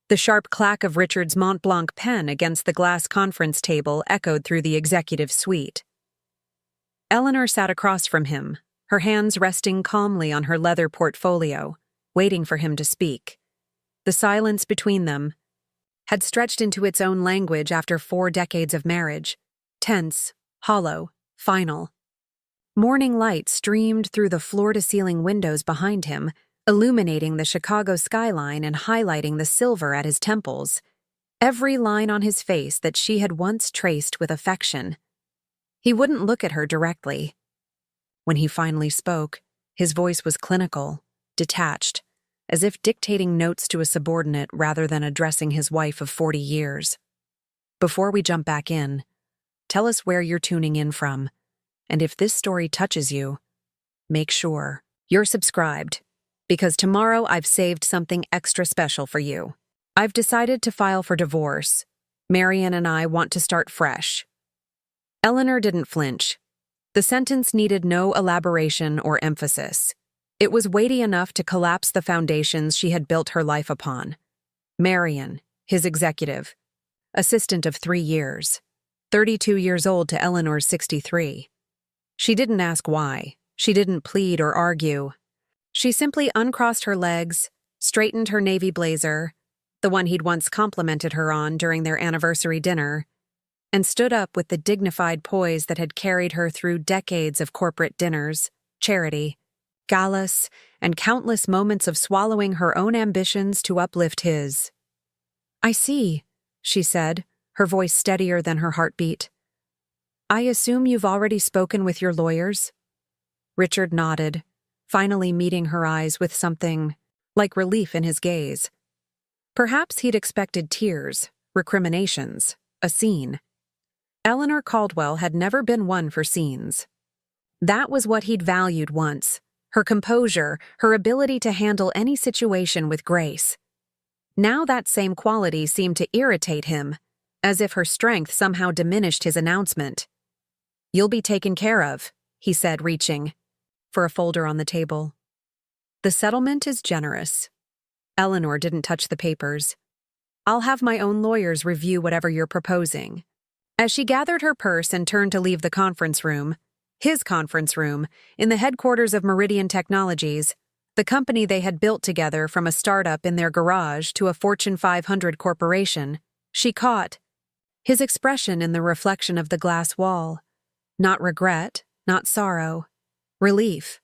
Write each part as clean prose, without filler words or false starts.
The sharp clack of Richard's Mont Blanc pen against the glass conference table echoed through the executive suite. Eleanor sat across from him, her hands resting calmly on her leather portfolio, waiting for him to speak. The silence between them had stretched into its own language after 4 decades of marriage, tense, hollow, final. Morning light streamed through the floor-to-ceiling windows behind him, illuminating the Chicago skyline and highlighting the silver at his temples, every line on his face that she had once traced with affection. He wouldn't look at her directly. When he finally spoke, his voice was clinical, detached, as if dictating notes to a subordinate rather than addressing his wife of 40 years. Before we jump back in, tell us where you're tuning in from, and if this story touches you, make sure you're subscribed, because tomorrow I've saved something extra special for you. I've decided to file for divorce. Marion and I want to start fresh. Eleanor didn't flinch. The sentence needed no elaboration or emphasis. It was weighty enough to collapse the foundations she had built her life upon. Marion, his executive, assistant of 3 years, 32 years old to Eleanor's 63. She didn't ask why. She didn't plead or argue. She simply uncrossed her legs, straightened her navy blazer, the one he'd once complimented her on during their anniversary dinner, and stood up with the dignified poise that had carried her through decades of corporate dinners, charity, galas, and countless moments of swallowing her own ambitions to uplift his. "I see," she said, her voice steadier than her heartbeat. "I assume you've already spoken with your lawyers?" Richard nodded, finally meeting her eyes with something like relief in his gaze. Perhaps he'd expected tears, recriminations, a scene. Eleanor Caldwell had never been one for scenes. That was what he'd valued once, her composure, her ability to handle any situation with grace. Now that same quality seemed to irritate him, as if her strength somehow diminished his announcement. "You'll be taken care of," he said, reaching for a folder on the table. "The settlement is generous." Eleanor didn't touch the papers. "I'll have my own lawyers review whatever you're proposing." As she gathered her purse and turned to leave the conference room, his conference room, in the headquarters of Meridian Technologies, the company they had built together from a startup in their garage to a Fortune 500 corporation, she caught his expression in the reflection of the glass wall. Not regret, not sorrow. Relief.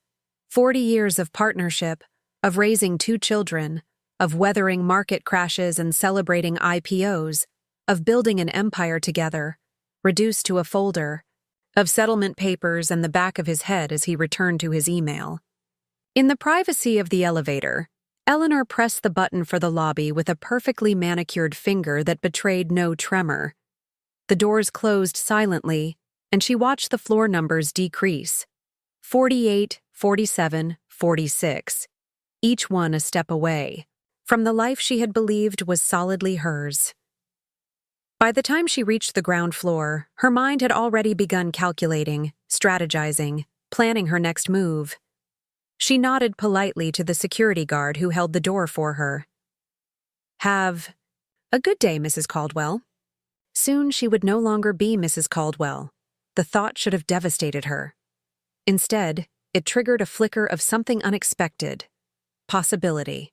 40 years of partnership, of raising 2 children, of weathering market crashes and celebrating IPOs, of building an empire together, reduced to a folder, of settlement papers and the back of his head as he returned to his email. In the privacy of the elevator, Eleanor pressed the button for the lobby with a perfectly manicured finger that betrayed no tremor. The doors closed silently, and she watched the floor numbers decrease. 48, 47, 46, each one a step away from the life she had believed was solidly hers. By the time she reached the ground floor, her mind had already begun calculating, strategizing, planning her next move. She nodded politely to the security guard who held the door for her. "Have a good day, Mrs. Caldwell." Soon she would no longer be Mrs. Caldwell. The thought should have devastated her. Instead, it triggered a flicker of something unexpected. Possibility.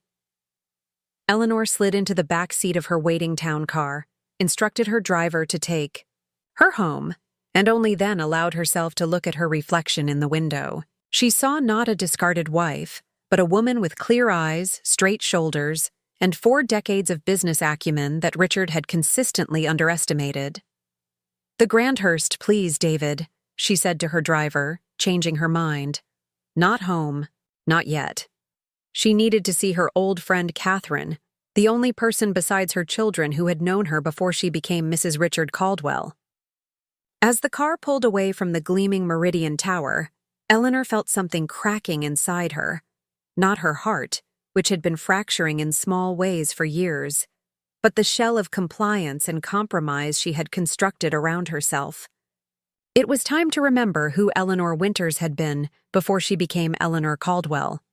Eleanor slid into the back seat of her waiting town car, instructed her driver to take her home, and only then allowed herself to look at her reflection in the window. She saw not a discarded wife, but a woman with clear eyes, straight shoulders, and 4 decades of business acumen that Richard had consistently underestimated. "The Grandhurst, please, David," she said to her driver, changing her mind. Not home, not yet. She needed to see her old friend Catherine, the only person besides her children who had known her before she became Mrs. Richard Caldwell. As the car pulled away from the gleaming Meridian Tower, Eleanor felt something cracking inside her. Not her heart, which had been fracturing in small ways for years, but the shell of compliance and compromise she had constructed around herself. It was time to remember who Eleanor Winters had been before she became Eleanor Caldwell.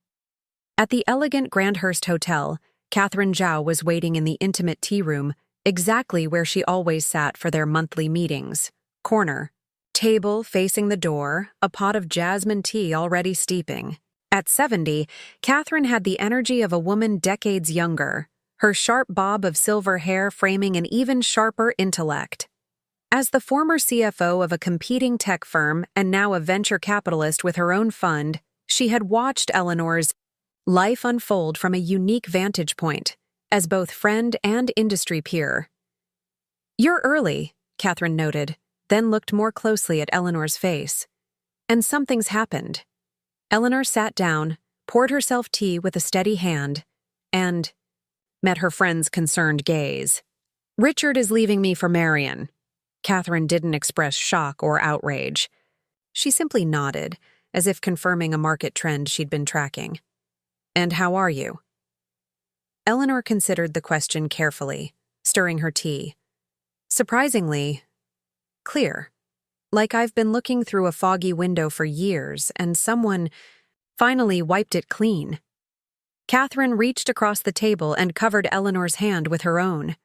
At the elegant Grandhurst Hotel, Catherine Zhao was waiting in the intimate tea room, exactly where she always sat for their monthly meetings. Corner. Table facing the door, a pot of jasmine tea already steeping. At 70, Catherine had the energy of a woman decades younger, her sharp bob of silver hair framing an even sharper intellect. As the former CFO of a competing tech firm and now a venture capitalist with her own fund, she had watched Eleanor's life unfold from a unique vantage point, as both friend and industry peer. "You're early," Catherine noted, then looked more closely at Eleanor's face. "And something's happened." Eleanor sat down, poured herself tea with a steady hand, and met her friend's concerned gaze. "Richard is leaving me for Marion." Catherine didn't express shock or outrage. She simply nodded, as if confirming a market trend she'd been tracking. "And how are you?" Eleanor considered the question carefully, stirring her tea. "Surprisingly, clear. Like I've been looking through a foggy window for years, and someone finally wiped it clean." Catherine reached across the table and covered Eleanor's hand with her own.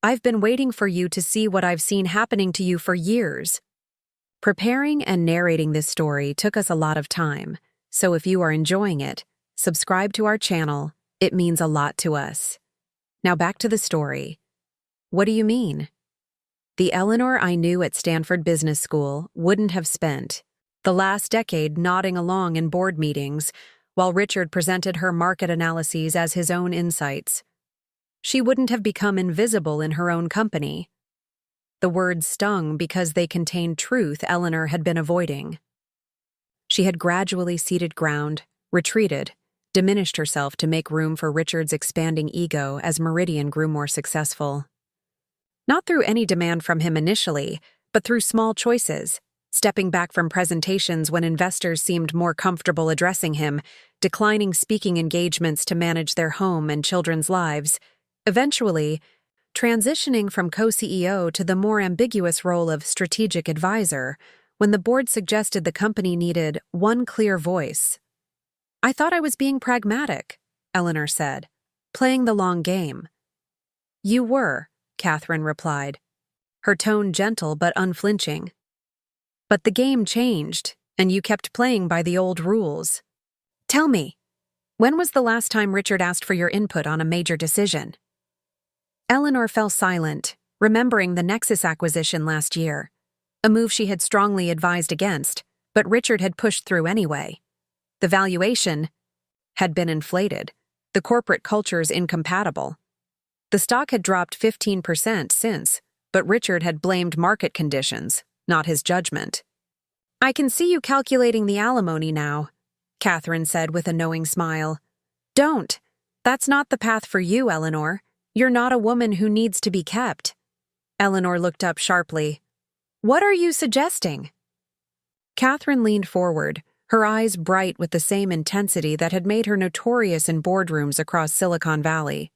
"I've been waiting for you to see what I've seen happening to you for years." Preparing and narrating this story took us a lot of time, so if you are enjoying it, subscribe to our channel. It means a lot to us. Now back to the story. "What do you mean?" The Eleanor I knew at Stanford Business School wouldn't have spent the last decade nodding along in board meetings while Richard presented her market analyses as his own insights. She wouldn't have become invisible in her own company. The words stung because they contained truth Eleanor had been avoiding. She had gradually ceded ground, retreated, diminished herself to make room for Richard's expanding ego as Meridian grew more successful. Not through any demand from him initially, but through small choices, stepping back from presentations when investors seemed more comfortable addressing him, declining speaking engagements to manage their home and children's lives, eventually transitioning from co-CEO to the more ambiguous role of strategic advisor when the board suggested the company needed one clear voice. "I thought I was being pragmatic," Eleanor said, "playing the long game." "You were," Catherine replied, her tone gentle but unflinching. "But the game changed, and you kept playing by the old rules. Tell me, when was the last time Richard asked for your input on a major decision?" Eleanor fell silent, remembering the Nexus acquisition last year, a move she had strongly advised against, but Richard had pushed through anyway. The valuation had been inflated, the corporate cultures incompatible. The stock had dropped 15% since, but Richard had blamed market conditions, not his judgment. "I can see you calculating the alimony now," Catherine said with a knowing smile. "Don't. That's not the path for you, Eleanor. You're not a woman who needs to be kept." Eleanor looked up sharply. "What are you suggesting?" Catherine leaned forward, her eyes bright with the same intensity that had made her notorious in boardrooms across Silicon Valley.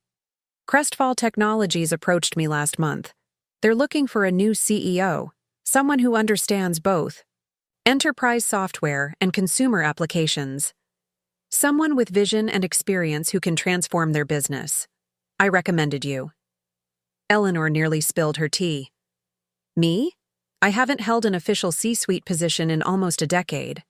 "Crestfall Technologies approached me last month. They're looking for a new CEO, someone who understands both enterprise software and consumer applications. Someone with vision and experience who can transform their business. I recommended you." Eleanor nearly spilled her tea. "Me? I haven't held an official C-suite position in almost a decade."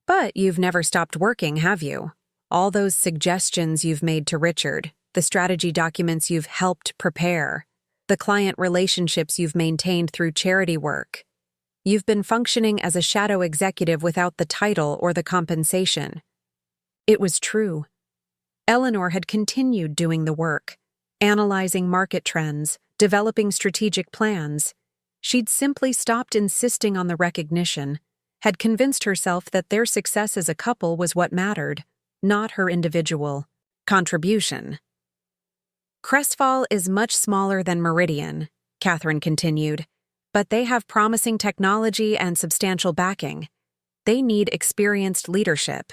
"But you've never stopped working, have you? All those suggestions you've made to Richard, the strategy documents you've helped prepare, the client relationships you've maintained through charity work. You've been functioning as a shadow executive without the title or the compensation." It was true. Eleanor had continued doing the work, analyzing market trends, developing strategic plans. She'd simply stopped insisting on the recognition, had convinced herself that their success as a couple was what mattered, not her individual contribution. "Crestfall is much smaller than Meridian," Catherine continued, "but they have promising technology and substantial backing. They need experienced leadership."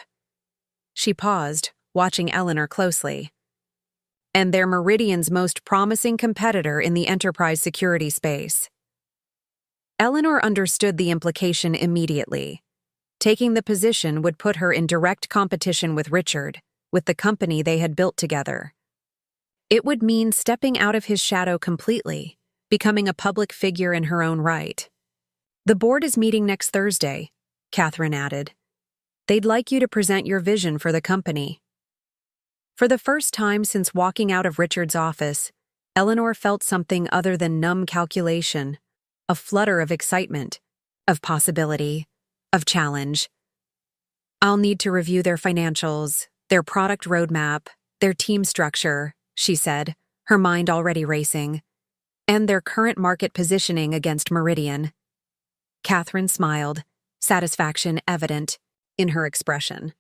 She paused, watching Eleanor closely. "And they're Meridian's most promising competitor in the enterprise security space." Eleanor understood the implication immediately. Taking the position would put her in direct competition with Richard, with the company they had built together. It would mean stepping out of his shadow completely, becoming a public figure in her own right. "The board is meeting next Thursday," Catherine added. "They'd like you to present your vision for the company." For the first time since walking out of Richard's office, Eleanor felt something other than numb calculation, a flutter of excitement, of possibility, of challenge. "I'll need to review their financials, their product roadmap, their team structure," she said, her mind already racing, "and their current market positioning against Meridian." Catherine smiled, satisfaction evident in her expression.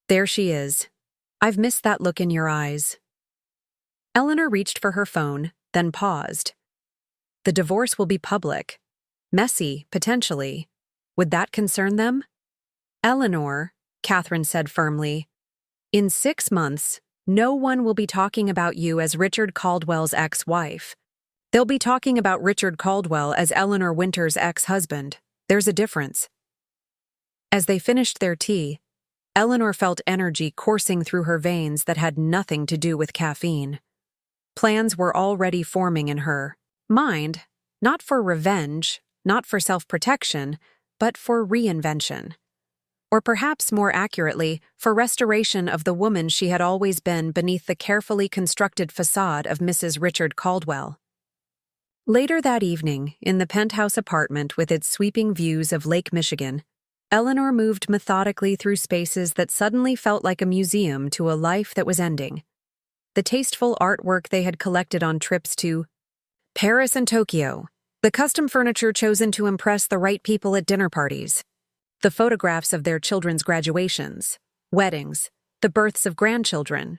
"There she is. I've missed that look in your eyes." Eleanor reached for her phone, then paused. The divorce will be public. Messy, potentially. Would that concern them? "Eleanor," Catherine said firmly, "in 6 months, no one will be talking about you as Richard Caldwell's ex-wife. They'll be talking about Richard Caldwell as Eleanor Winter's ex-husband. There's a difference." As they finished their tea, Eleanor felt energy coursing through her veins that had nothing to do with caffeine. Plans were already forming in her mind, not for revenge, not for self-protection, but for reinvention. Or perhaps more accurately, for restoration of the woman she had always been beneath the carefully constructed facade of Mrs. Richard Caldwell. Later that evening, in the penthouse apartment with its sweeping views of Lake Michigan, Eleanor moved methodically through spaces that suddenly felt like a museum to a life that was ending. The tasteful artwork they had collected on trips to Paris and Tokyo, the custom furniture chosen to impress the right people at dinner parties, the photographs of their children's graduations, weddings, the births of grandchildren,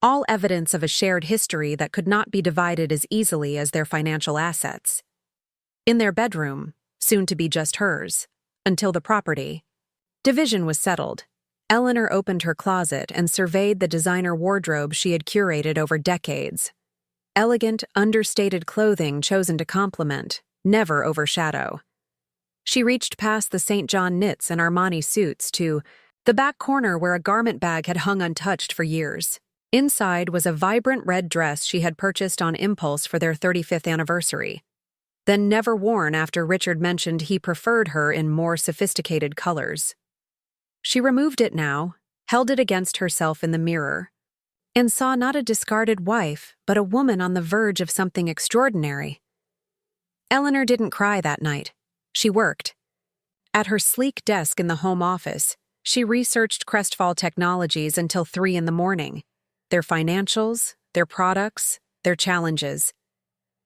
all evidence of a shared history that could not be divided as easily as their financial assets. In their bedroom, soon to be just hers, until the property division was settled, Eleanor opened her closet and surveyed the designer wardrobe she had curated over decades. Elegant, understated clothing chosen to complement, never overshadow. She reached past the St. John knits and Armani suits to the back corner where a garment bag had hung untouched for years. Inside was a vibrant red dress she had purchased on impulse for their 35th anniversary, then never worn after Richard mentioned he preferred her in more sophisticated colors. She removed it now, held it against herself in the mirror, and saw not a discarded wife, but a woman on the verge of something extraordinary. Eleanor didn't cry that night. She worked. At her sleek desk in the home office, she researched Crestfall Technologies until 3 a.m, their financials, their products, their challenges.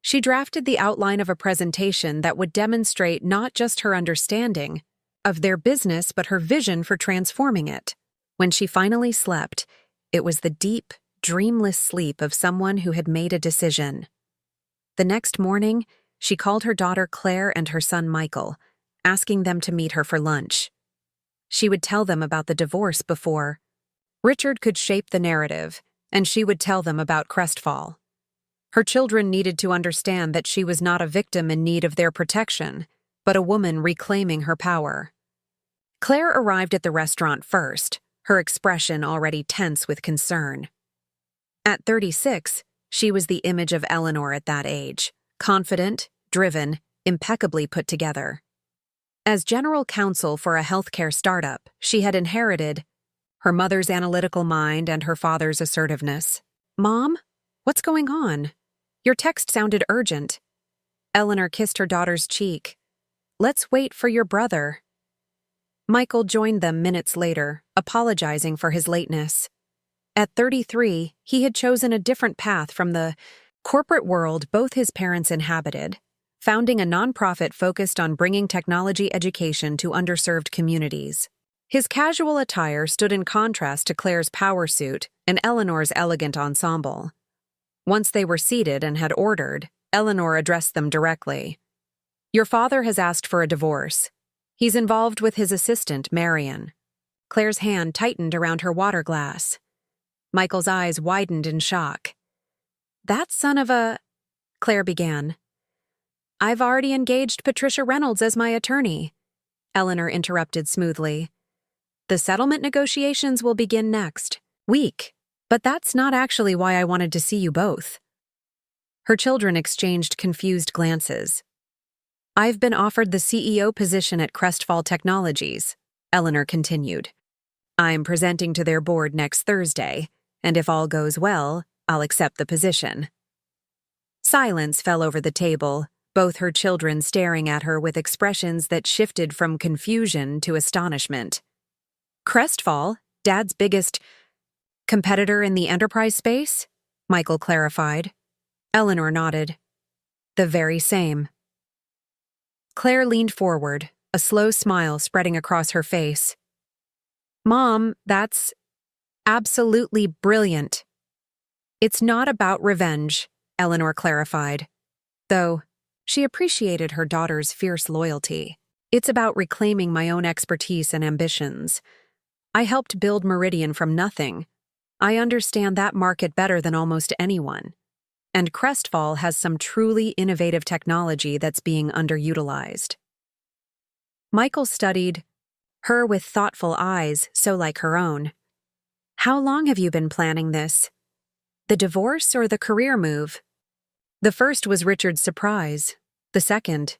She drafted the outline of a presentation that would demonstrate not just her understanding of their business but her vision for transforming it. When she finally slept, it was the deep, dreamless sleep of someone who had made a decision. The next morning, she called her daughter Claire and her son Michael, asking them to meet her for lunch. She would tell them about the divorce before Richard could shape the narrative, and she would tell them about Crestfall. Her children needed to understand that she was not a victim in need of their protection, but a woman reclaiming her power. Claire arrived at the restaurant first, her expression already tense with concern. At 36, she was the image of Eleanor at that age, confident, driven, impeccably put together. As general counsel for a healthcare startup, she had inherited her mother's analytical mind and her father's assertiveness. "Mom, what's going on? Your text sounded urgent." Eleanor kissed her daughter's cheek. "Let's wait for your brother." Michael joined them minutes later, apologizing for his lateness. At 33, he had chosen a different path from the corporate world both his parents inhabited, founding a nonprofit focused on bringing technology education to underserved communities. His casual attire stood in contrast to Claire's power suit and Eleanor's elegant ensemble. Once they were seated and had ordered, Eleanor addressed them directly. "Your father has asked for a divorce. He's involved with his assistant, Marion." Claire's hand tightened around her water glass. Michael's eyes widened in shock. "That son of a—" Claire began. "I've already engaged Patricia Reynolds as my attorney," Eleanor interrupted smoothly. "The settlement negotiations will begin next week. But that's not actually why I wanted to see you both. Her children exchanged confused glances. I've been offered the CEO position at Crestfall Technologies, Eleanor continued. I'm presenting to their board next Thursday, and if all goes well, I'll accept the position. Silence fell over the table, both her children staring at her with expressions that shifted from confusion to astonishment. Crestfall, Dad's biggest competitor in the enterprise space? Michael clarified. Eleanor nodded. The very same. Claire leaned forward, a slow smile spreading across her face. Mom, that's absolutely brilliant. It's not about revenge, Eleanor clarified, though she appreciated her daughter's fierce loyalty. It's about reclaiming my own expertise and ambitions. I helped build Meridian from nothing. I understand that market better than almost anyone. And Crestfall has some truly innovative technology that's being underutilized. Michael studied her with thoughtful eyes so like her own. How long have you been planning this? The divorce or the career move? The first was Richard's surprise. The second.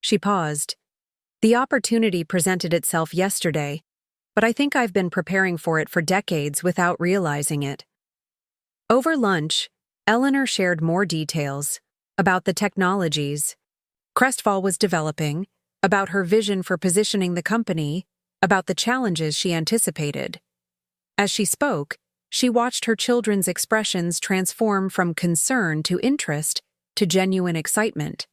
She paused. The opportunity presented itself yesterday, but I think I've been preparing for it for decades without realizing it. Over lunch, Eleanor shared more details about the technologies Crestfall was developing, about her vision for positioning the company, about the challenges she anticipated. As she spoke, she watched her children's expressions transform from concern to interest to genuine excitement.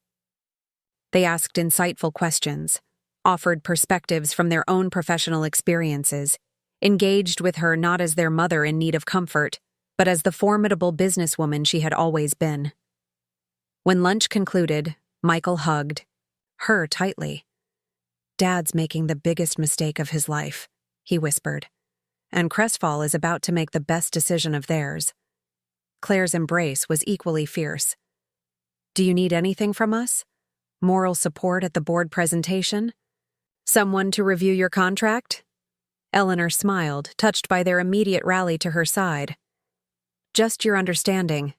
They asked insightful questions, offered perspectives from their own professional experiences, engaged with her not as their mother in need of comfort, but as the formidable businesswoman she had always been. When lunch concluded, Michael hugged her tightly. Dad's making the biggest mistake of his life, he whispered, and Crestfall is about to make the best decision of theirs. Claire's embrace was equally fierce. Do you need anything from us? Moral support at the board presentation? Someone to review your contract? Eleanor smiled, touched by their immediate rally to her side. Just your understanding.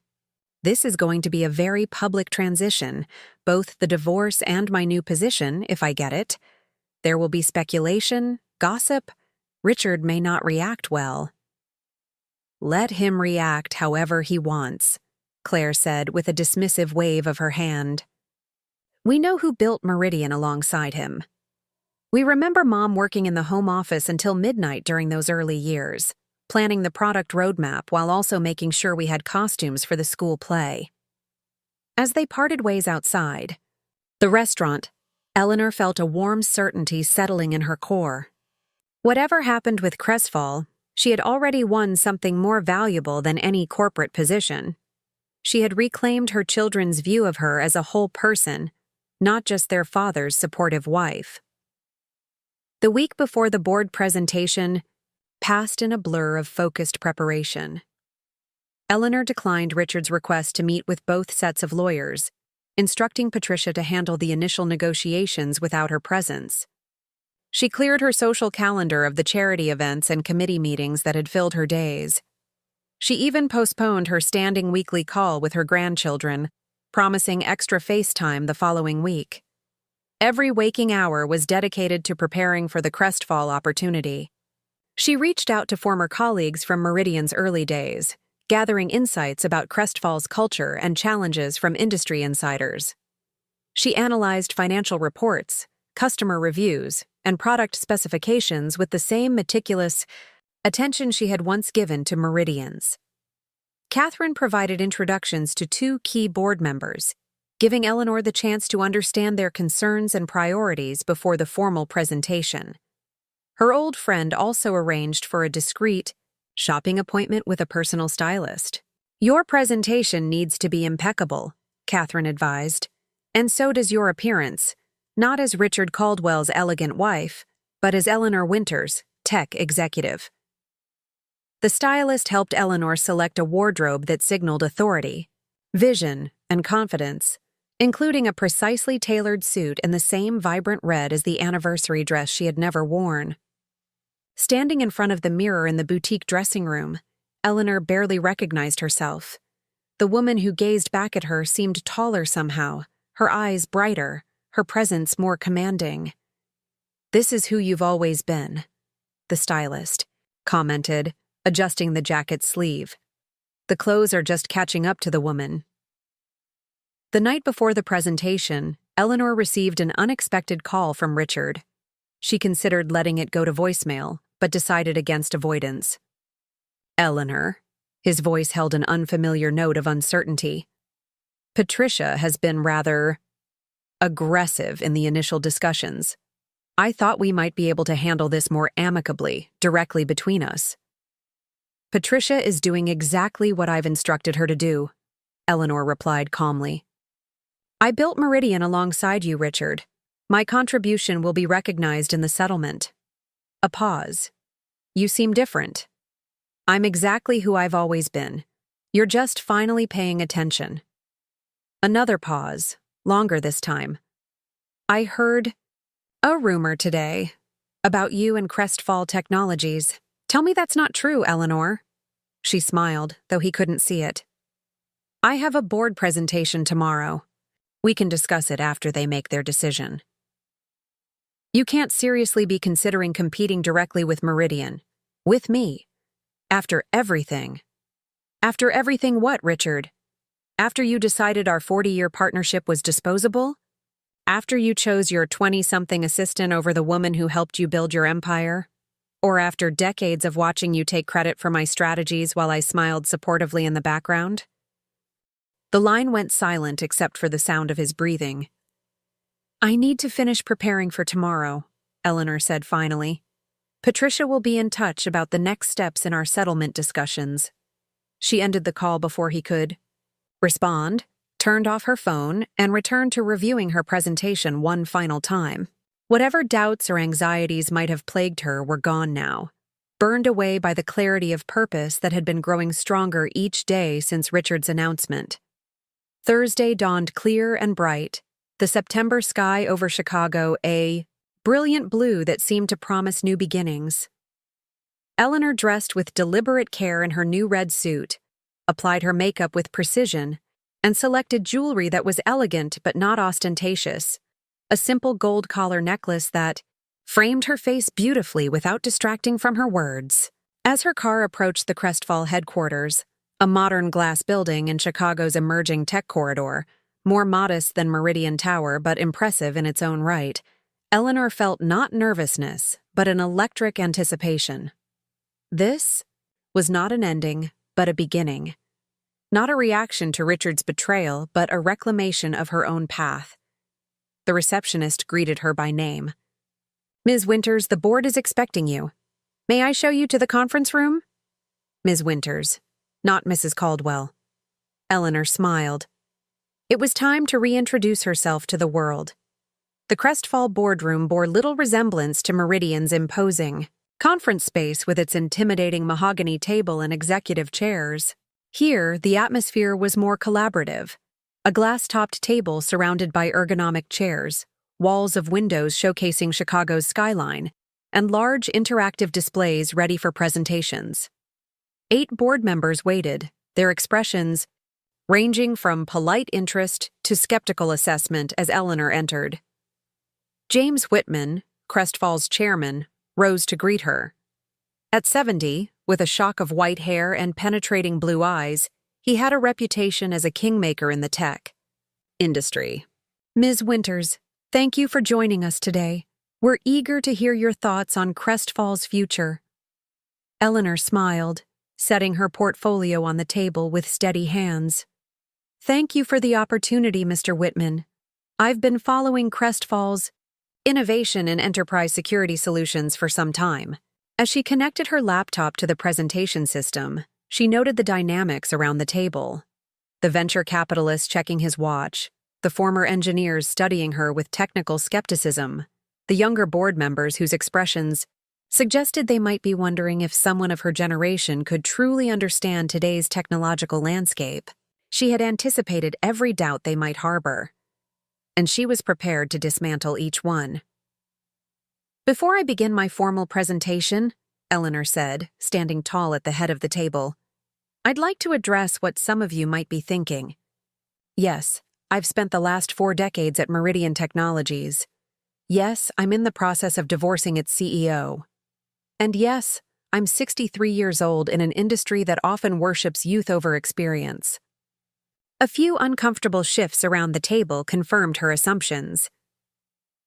This is going to be a very public transition, both the divorce and my new position, if I get it. There will be speculation, gossip. Richard may not react well. Let him react however he wants, Claire said with a dismissive wave of her hand. We know who built Meridian alongside him. We remember Mom working in the home office until midnight during those early years, planning the product roadmap while also making sure we had costumes for the school play. As they parted ways outside the restaurant, Eleanor felt a warm certainty settling in her core. Whatever happened with Crestfall, she had already won something more valuable than any corporate position. She had reclaimed her children's view of her as a whole person, not just their father's supportive wife. The week before the board presentation passed in a blur of focused preparation. Eleanor declined Richard's request to meet with both sets of lawyers, instructing Patricia to handle the initial negotiations without her presence. She cleared her social calendar of the charity events and committee meetings that had filled her days. She even postponed her standing weekly call with her grandchildren, promising extra FaceTime the following week. Every waking hour was dedicated to preparing for the Crestfall opportunity. She reached out to former colleagues from Meridian's early days, gathering insights about Crestfall's culture and challenges from industry insiders. She analyzed financial reports, customer reviews, and product specifications with the same meticulous attention she had once given to Meridian's. Catherine provided introductions to two key board members, giving Eleanor the chance to understand their concerns and priorities before the formal presentation. Her old friend also arranged for a discreet shopping appointment with a personal stylist. Your presentation needs to be impeccable, Catherine advised, and so does your appearance, not as Richard Caldwell's elegant wife, but as Eleanor Winters, tech executive. The stylist helped Eleanor select a wardrobe that signaled authority, vision, and confidence, including a precisely tailored suit in the same vibrant red as the anniversary dress she had never worn. Standing in front of the mirror in the boutique dressing room, Eleanor barely recognized herself. The woman who gazed back at her seemed taller somehow, her eyes brighter, her presence more commanding. "This is who you've always been," the stylist commented, adjusting the jacket's sleeve. "The clothes are just catching up to the woman." The night before the presentation, Eleanor received an unexpected call from Richard. She considered letting it go to voicemail, but decided against avoidance. "Eleanor," his voice held an unfamiliar note of uncertainty. "Patricia has been rather aggressive in the initial discussions. I thought we might be able to handle this more amicably, directly between us." "Patricia is doing exactly what I've instructed her to do," Eleanor replied calmly. "I built Meridian alongside you, Richard. My contribution will be recognized in the settlement." A pause. "You seem different." "I'm exactly who I've always been. You're just finally paying attention." Another pause, longer this time. "I heard a rumor today about you and Crestfall Technologies. Tell me that's not true, Eleanor." She smiled, though he couldn't see it. "I have a board presentation tomorrow. We can discuss it after they make their decision." "You can't seriously be considering competing directly with Meridian. With me. After everything." "After everything what, Richard? After you decided our 40-year partnership was disposable? After you chose your 20-something assistant over the woman who helped you build your empire? Or after decades of watching you take credit for my strategies while I smiled supportively in the background?" The line went silent except for the sound of his breathing. "I need to finish preparing for tomorrow," Eleanor said finally. "Patricia will be in touch about the next steps in our settlement discussions." She ended the call before he could respond, turned off her phone, and returned to reviewing her presentation one final time. Whatever doubts or anxieties might have plagued her were gone now, burned away by the clarity of purpose that had been growing stronger each day since Richard's announcement. Thursday dawned clear and bright, the September sky over Chicago a brilliant blue that seemed to promise new beginnings. Eleanor dressed with deliberate care in her new red suit, applied her makeup with precision, and selected jewelry that was elegant but not ostentatious, a simple gold collar necklace that framed her face beautifully without distracting from her words. As her car approached the Crestfall headquarters, a modern glass building in Chicago's emerging tech corridor, more modest than Meridian Tower but impressive in its own right, Eleanor felt not nervousness, but an electric anticipation. This was not an ending, but a beginning. Not a reaction to Richard's betrayal, but a reclamation of her own path. The receptionist greeted her by name. "Ms. Winters, the board is expecting you. May I show you to the conference room?" Ms. Winters, not Mrs. Caldwell. Eleanor smiled. It was time to reintroduce herself to the world. The Crestfall boardroom bore little resemblance to Meridian's imposing conference space with its intimidating mahogany table and executive chairs. Here, the atmosphere was more collaborative. A glass-topped table surrounded by ergonomic chairs, walls of windows showcasing Chicago's skyline, and large interactive displays ready for presentations. 8 board members waited, their expressions ranging from polite interest to skeptical assessment as Eleanor entered. James Whitman, Crestfall's chairman, rose to greet her. At 70, with a shock of white hair and penetrating blue eyes, he had a reputation as a kingmaker in the tech industry. "Ms. Winters, thank you for joining us today. We're eager to hear your thoughts on Crestfall's future." Eleanor smiled, setting her portfolio on the table with steady hands. "Thank you for the opportunity, Mr. Whitman. I've been following Crestfall's innovation in enterprise security solutions for some time." As she connected her laptop to the presentation system, she noted the dynamics around the table. The venture capitalist checking his watch, the former engineers studying her with technical skepticism, the younger board members whose expressions suggested they might be wondering if someone of her generation could truly understand today's technological landscape. She had anticipated every doubt they might harbor, and she was prepared to dismantle each one. "Before I begin my formal presentation," Eleanor said, standing tall at the head of the table, I'd like to address what some of you might be thinking. Yes, I've spent the last 4 decades at Meridian Technologies. Yes, I'm in the process of divorcing its CEO. And yes, I'm 63 years old in an industry that often worships youth over experience. A few uncomfortable shifts around the table confirmed her assumptions.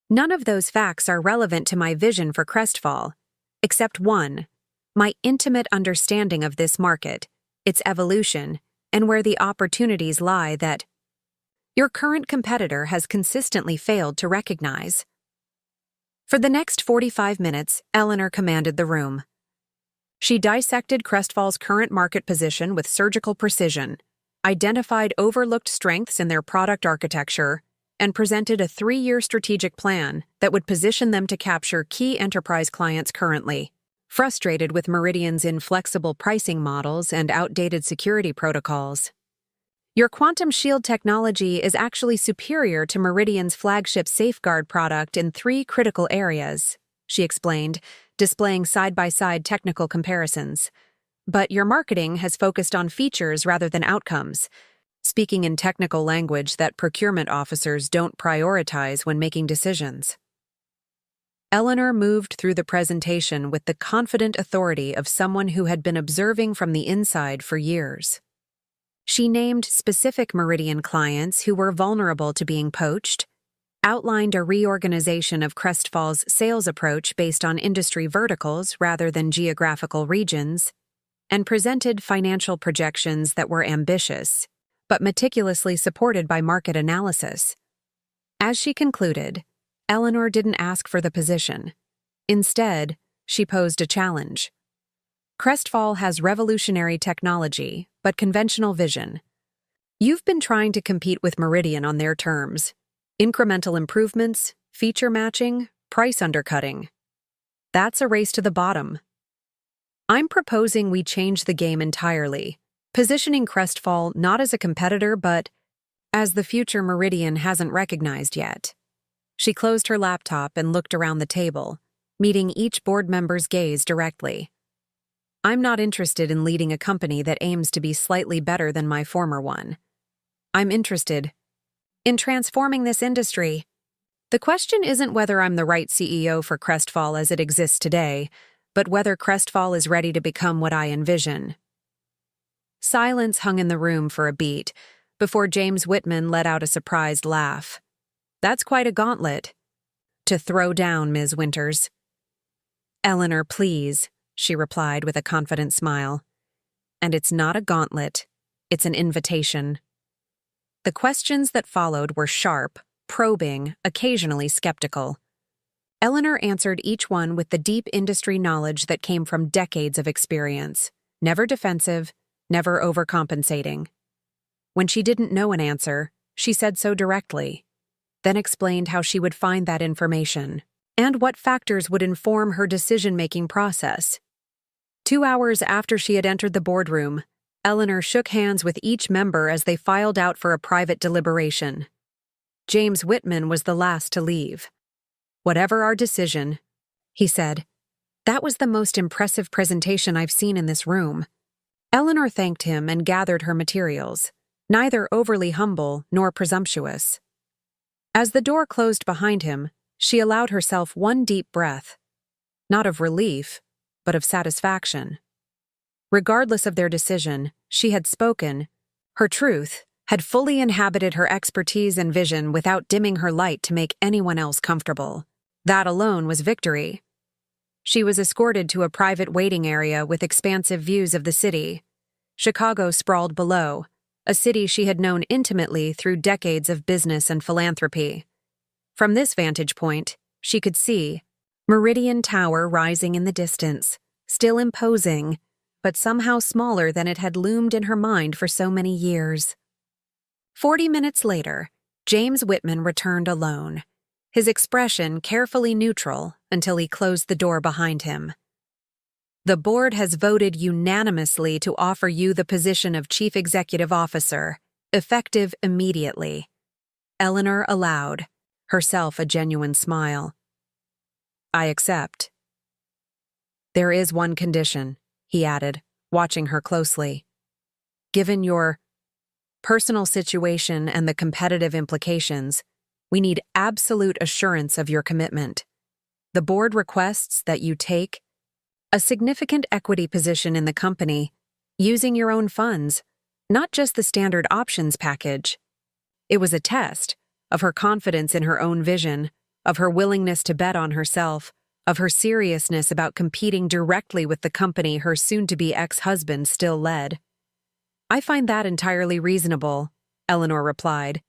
None of those facts are relevant to my vision for Crestfall, except one: my intimate understanding of this market, its evolution, and where the opportunities lie that your current competitor has consistently failed to recognize. For the next 45 minutes, Eleanor commanded the room. She dissected Crestfall's current market position with surgical precision, identified overlooked strengths in their product architecture, and presented a 3-year strategic plan that would position them to capture key enterprise clients currently. Frustrated with Meridian's inflexible pricing models and outdated security protocols, your quantum shield technology is actually superior to Meridian's flagship safeguard product in 3 critical areas, she explained, displaying side-by-side technical comparisons. But your marketing has focused on features rather than outcomes, speaking in technical language that procurement officers don't prioritize when making decisions. Eleanor moved through the presentation with the confident authority of someone who had been observing from the inside for years. She named specific Meridian clients who were vulnerable to being poached, outlined a reorganization of Crestfall's sales approach based on industry verticals rather than geographical regions, and presented financial projections that were ambitious, but meticulously supported by market analysis. As she concluded, Eleanor didn't ask for the position. Instead, she posed a challenge. Crestfall has revolutionary technology, but conventional vision. You've been trying to compete with Meridian on their terms. Incremental improvements, feature matching, price undercutting. That's a race to the bottom. I'm proposing we change the game entirely, positioning Crestfall not as a competitor but as the future Meridian hasn't recognized yet. She closed her laptop and looked around the table, meeting each board member's gaze directly. I'm not interested in leading a company that aims to be slightly better than my former one. I'm interested in transforming this industry. The question isn't whether I'm the right CEO for Crestfall as it exists today, but whether Crestfall is ready to become what I envision. Silence hung in the room for a beat before James Whitman let out a surprised laugh. That's quite a gauntlet to throw down, Ms. Winters. Eleanor, please, she replied with a confident smile. And it's not a gauntlet, it's an invitation. The questions that followed were sharp, probing, occasionally skeptical. Eleanor answered each one with the deep industry knowledge that came from decades of experience, never defensive, never overcompensating. When she didn't know an answer, she said so directly, then explained how she would find that information and what factors would inform her decision-making process. 2 hours after she had entered the boardroom, Eleanor shook hands with each member as they filed out for a private deliberation. James Whitman was the last to leave. Whatever our decision, he said, that was the most impressive presentation I've seen in this room. Eleanor thanked him and gathered her materials, neither overly humble nor presumptuous. As the door closed behind him, she allowed herself one deep breath, not of relief, but of satisfaction. Regardless of their decision, she had spoken. Her truth had fully inhabited her expertise and vision without dimming her light to make anyone else comfortable. That alone was victory. She was escorted to a private waiting area with expansive views of the city. Chicago sprawled below, a city she had known intimately through decades of business and philanthropy. From this vantage point, she could see Meridian Tower rising in the distance, still imposing, but somehow smaller than it had loomed in her mind for so many years. 40 minutes later, James Whitman returned alone, his expression carefully neutral until he closed the door behind him. The board has voted unanimously to offer you the position of Chief Executive Officer, effective immediately. Eleanor allowed, herself a genuine smile. I accept. There is one condition, he added, watching her closely. Given your personal situation and the competitive implications, we need absolute assurance of your commitment. The board requests that you take a significant equity position in the company using your own funds, not just the standard options package. It was a test of her confidence in her own vision, of her willingness to bet on herself, of her seriousness about competing directly with the company her soon-to-be ex-husband still led. "I find that entirely reasonable," Eleanor replied,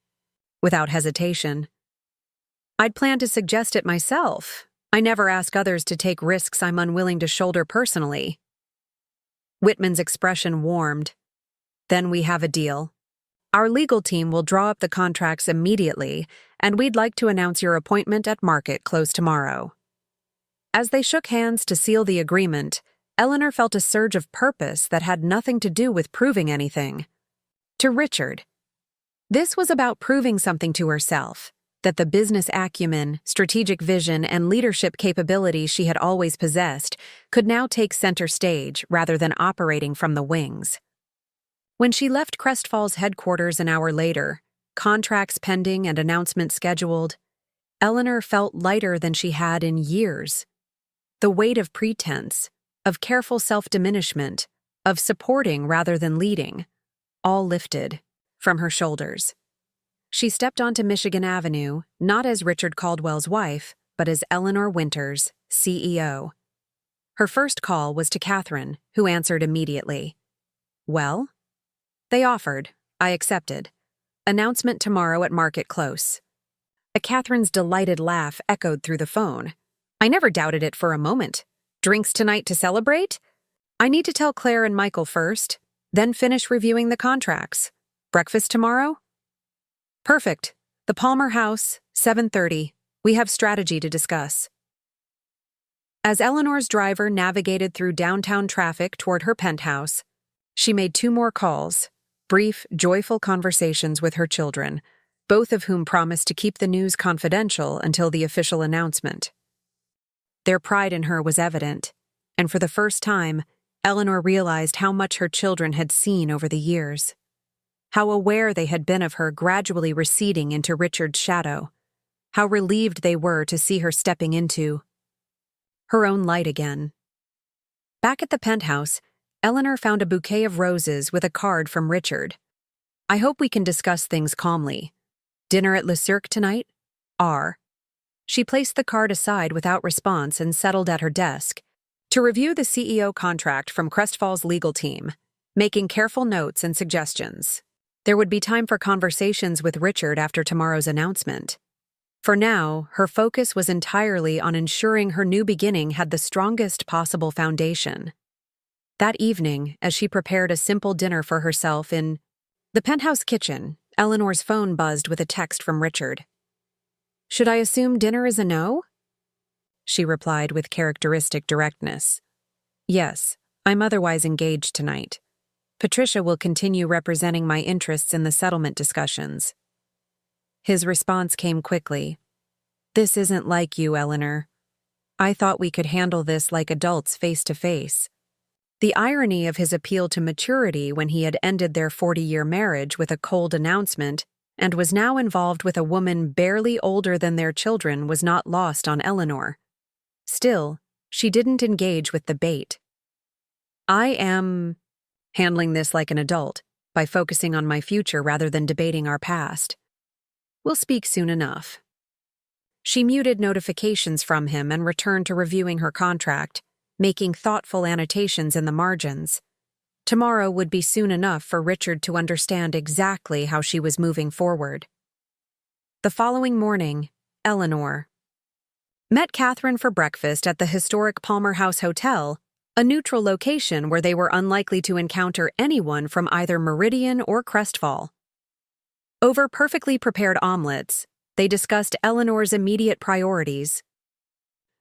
without hesitation. "I'd planned to suggest it myself. I never ask others to take risks I'm unwilling to shoulder personally." Whitman's expression warmed. "Then we have a deal. Our legal team will draw up the contracts immediately, and we'd like to announce your appointment at market close tomorrow." As they shook hands to seal the agreement, Eleanor felt a surge of purpose that had nothing to do with proving anything. To Richard, this was about proving something to herself, that the business acumen, strategic vision, and leadership capabilities she had always possessed could now take center stage rather than operating from the wings. When she left Crestfall's headquarters an hour later, contracts pending and announcements scheduled, Eleanor felt lighter than she had in years. The weight of pretense, of careful self-diminishment, of supporting rather than leading, all lifted from her shoulders. She stepped onto Michigan Avenue, not as Richard Caldwell's wife, but as Eleanor Winters, CEO. Her first call was to Catherine, who answered immediately. "Well?" "They offered. I accepted. Announcement tomorrow at Market Close." Catherine's delighted laugh echoed through the phone. "I never doubted it for a moment. Drinks tonight to celebrate? I need to tell Claire and Michael first, then finish reviewing the contracts. Breakfast tomorrow?" "Perfect. The Palmer House, 7:30. We have strategy to discuss." As Eleanor's driver navigated through downtown traffic toward her penthouse, she made 2 more calls, brief, joyful conversations with her children, both of whom promised to keep the news confidential until the official announcement. Their pride in her was evident, and for the first time, Eleanor realized how much her children had seen over the years. How aware they had been of her gradually receding into Richard's shadow. How relieved they were to see her stepping into her own light again. Back at the penthouse, Eleanor found a bouquet of roses with a card from Richard. "I hope we can discuss things calmly. Dinner at Le Cirque tonight? R." She placed the card aside without response and settled at her desk to review the CEO contract from Crestfall's legal team, making careful notes and suggestions. There would be time for conversations with Richard after tomorrow's announcement. For now, her focus was entirely on ensuring her new beginning had the strongest possible foundation. That evening, as she prepared a simple dinner for herself in the penthouse kitchen, Eleanor's phone buzzed with a text from Richard. "Should I assume dinner is a no?" She replied with characteristic directness. "Yes, I'm otherwise engaged tonight. Patricia will continue representing my interests in the settlement discussions." His response came quickly. "This isn't like you, Eleanor. I thought we could handle this like adults face to face." The irony of his appeal to maturity when he had ended their 40-year marriage with a cold announcement and was now involved with a woman barely older than their children was not lost on Eleanor. Still, she didn't engage with the bait. "I am handling this like an adult, by focusing on my future rather than debating our past. We'll speak soon enough." She muted notifications from him and returned to reviewing her contract, making thoughtful annotations in the margins. Tomorrow would be soon enough for Richard to understand exactly how she was moving forward. The following morning, Eleanor met Catherine for breakfast at the historic Palmer House Hotel, a neutral location where they were unlikely to encounter anyone from either Meridian or Crestfall. Over perfectly prepared omelets, they discussed Eleanor's immediate priorities.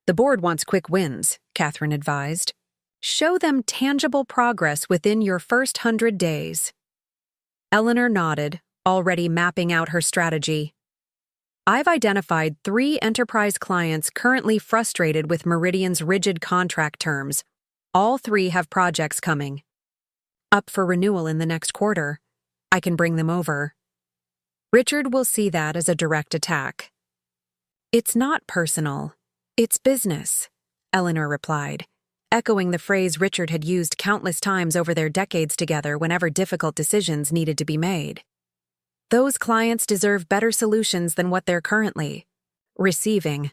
"The board wants quick wins," Catherine advised. "Show them tangible progress within your first 100 days." Eleanor nodded, already mapping out her strategy. "I've identified 3 enterprise clients currently frustrated with Meridian's rigid contract terms. All 3 have projects coming. up for renewal in the next quarter. I can bring them over. Richard will see that as a direct attack. It's not personal. It's business, Eleanor replied, echoing the phrase Richard had used countless times over their decades together whenever difficult decisions needed to be made. Those clients deserve better solutions than what they're currently receiving.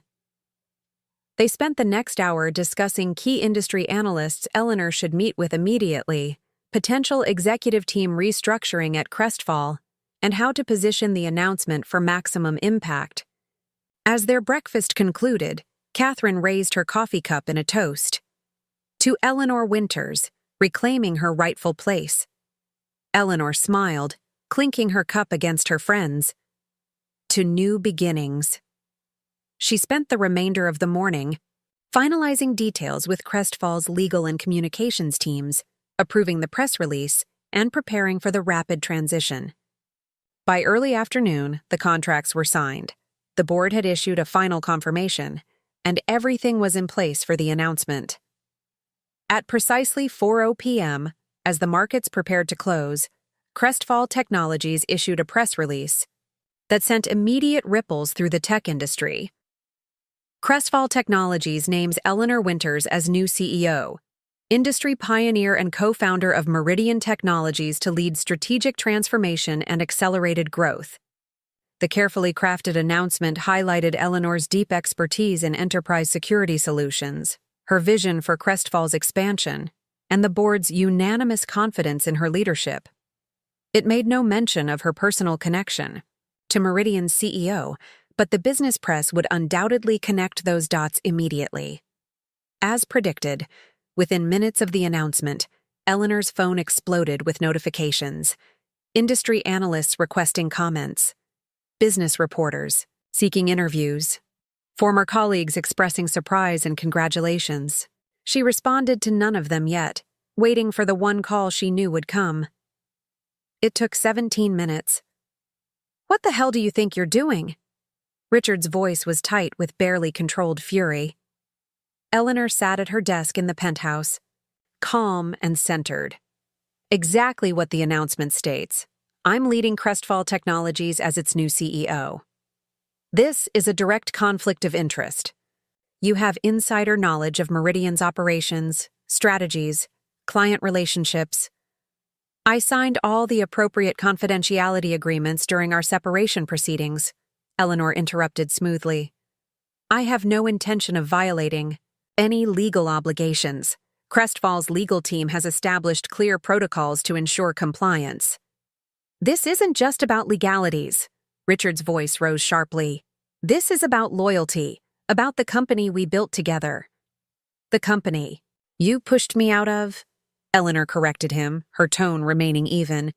They spent the next hour discussing key industry analysts Eleanor should meet with immediately, potential executive team restructuring at Crestfall, and how to position the announcement for maximum impact. As their breakfast concluded, Catherine raised her coffee cup in a toast. To Eleanor Winters, reclaiming her rightful place. Eleanor smiled, clinking her cup against her friend's. To new beginnings. She spent the remainder of the morning finalizing details with Crestfall's legal and communications teams, approving the press release, and preparing for the rapid transition. By early afternoon, the contracts were signed. The board had issued a final confirmation, and everything was in place for the announcement. At precisely 4:00 p.m., as the markets prepared to close, Crestfall Technologies issued a press release that sent immediate ripples through the tech industry. Crestfall Technologies names Eleanor Winters as new CEO, industry pioneer and co-founder of Meridian Technologies to lead strategic transformation and accelerated growth. The carefully crafted announcement highlighted Eleanor's deep expertise in enterprise security solutions, her vision for Crestfall's expansion, and the board's unanimous confidence in her leadership. It made no mention of her personal connection to Meridian's CEO, but the business press would undoubtedly connect those dots immediately. As predicted, within minutes of the announcement, Eleanor's phone exploded with notifications. Industry analysts requesting comments, business reporters seeking interviews, former colleagues expressing surprise and congratulations. She responded to none of them yet, waiting for the one call she knew would come. It took 17 minutes. "What the hell do you think you're doing?" Richard's voice was tight with barely controlled fury. Eleanor sat at her desk in the penthouse, calm and centered. Exactly what the announcement states. I'm leading Crestfall Technologies as its new CEO. This is a direct conflict of interest. You have insider knowledge of Meridian's operations, strategies, client relationships. I signed all the appropriate confidentiality agreements during our separation proceedings, Eleanor interrupted smoothly. I have no intention of violating any legal obligations. Crestfall's legal team has established clear protocols to ensure compliance. This isn't just about legalities. Richard's voice rose sharply. This is about loyalty, about the company we built together. The company you pushed me out of? Eleanor corrected him, her tone remaining even.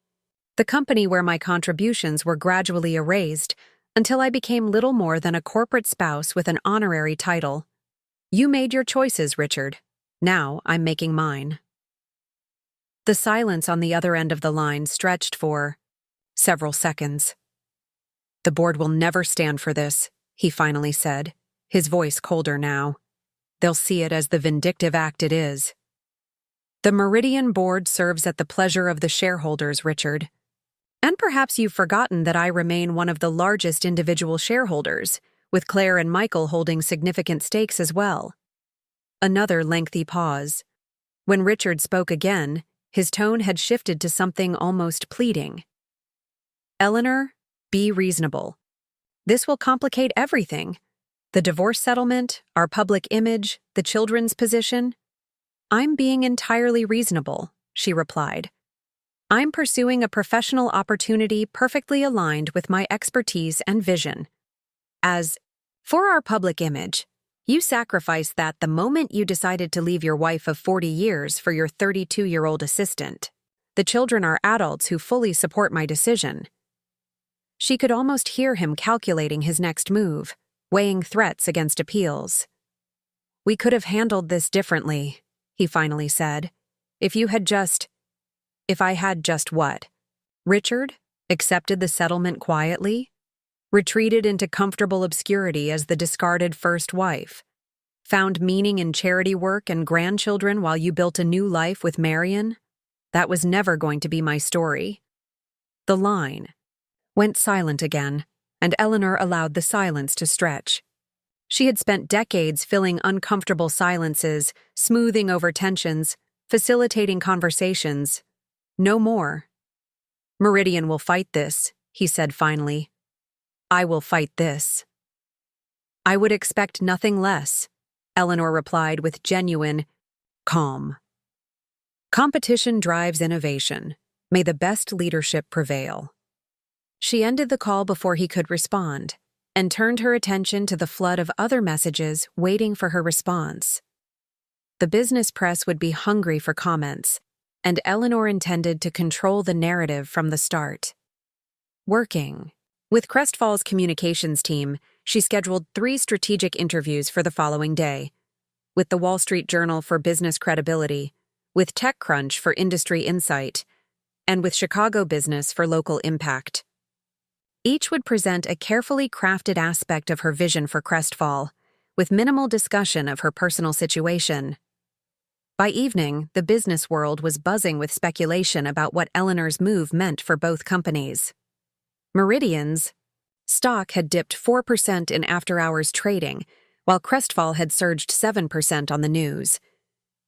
The company where my contributions were gradually erased until I became little more than a corporate spouse with an honorary title. You made your choices, Richard. Now I'm making mine. The silence on the other end of the line stretched for several seconds. The board will never stand for this, he finally said, his voice colder now. They'll see it as the vindictive act it is. The Meridian board serves at the pleasure of the shareholders, Richard. And perhaps you've forgotten that I remain one of the largest individual shareholders, with Claire and Michael holding significant stakes as well. Another lengthy pause. When Richard spoke again, his tone had shifted to something almost pleading. Eleanor, be reasonable. This will complicate everything. The divorce settlement, our public image, the children's position. I'm being entirely reasonable, she replied. I'm pursuing a professional opportunity perfectly aligned with my expertise and vision. As for our public image, you sacrificed that the moment you decided to leave your wife of 40 years for your 32-year-old assistant. The children are adults who fully support my decision. She could almost hear him calculating his next move, weighing threats against appeals. We could have handled this differently, he finally said. If I had just what? Richard accepted the settlement quietly, retreated into comfortable obscurity as the discarded first wife, found meaning in charity work and grandchildren while you built a new life with Marion. That was never going to be my story. The line went silent again, and Eleanor allowed the silence to stretch. She had spent decades filling uncomfortable silences, smoothing over tensions, facilitating conversations. No more. Meridian will fight this, he said finally. I will fight this. I would expect nothing less, Eleanor replied with genuine calm. Competition drives innovation. May the best leadership prevail. She ended the call before he could respond, and turned her attention to the flood of other messages waiting for her response. The business press would be hungry for comments, and Eleanor intended to control the narrative from the start. Working with Crestfall's communications team, she scheduled 3 strategic interviews for the following day, with the Wall Street Journal for business credibility, with TechCrunch for industry insight, and with Chicago Business for local impact. Each would present a carefully crafted aspect of her vision for Crestfall, with minimal discussion of her personal situation. By evening, the business world was buzzing with speculation about what Eleanor's move meant for both companies. Meridian's stock had dipped 4% in after-hours trading, while Crestfall had surged 7% on the news.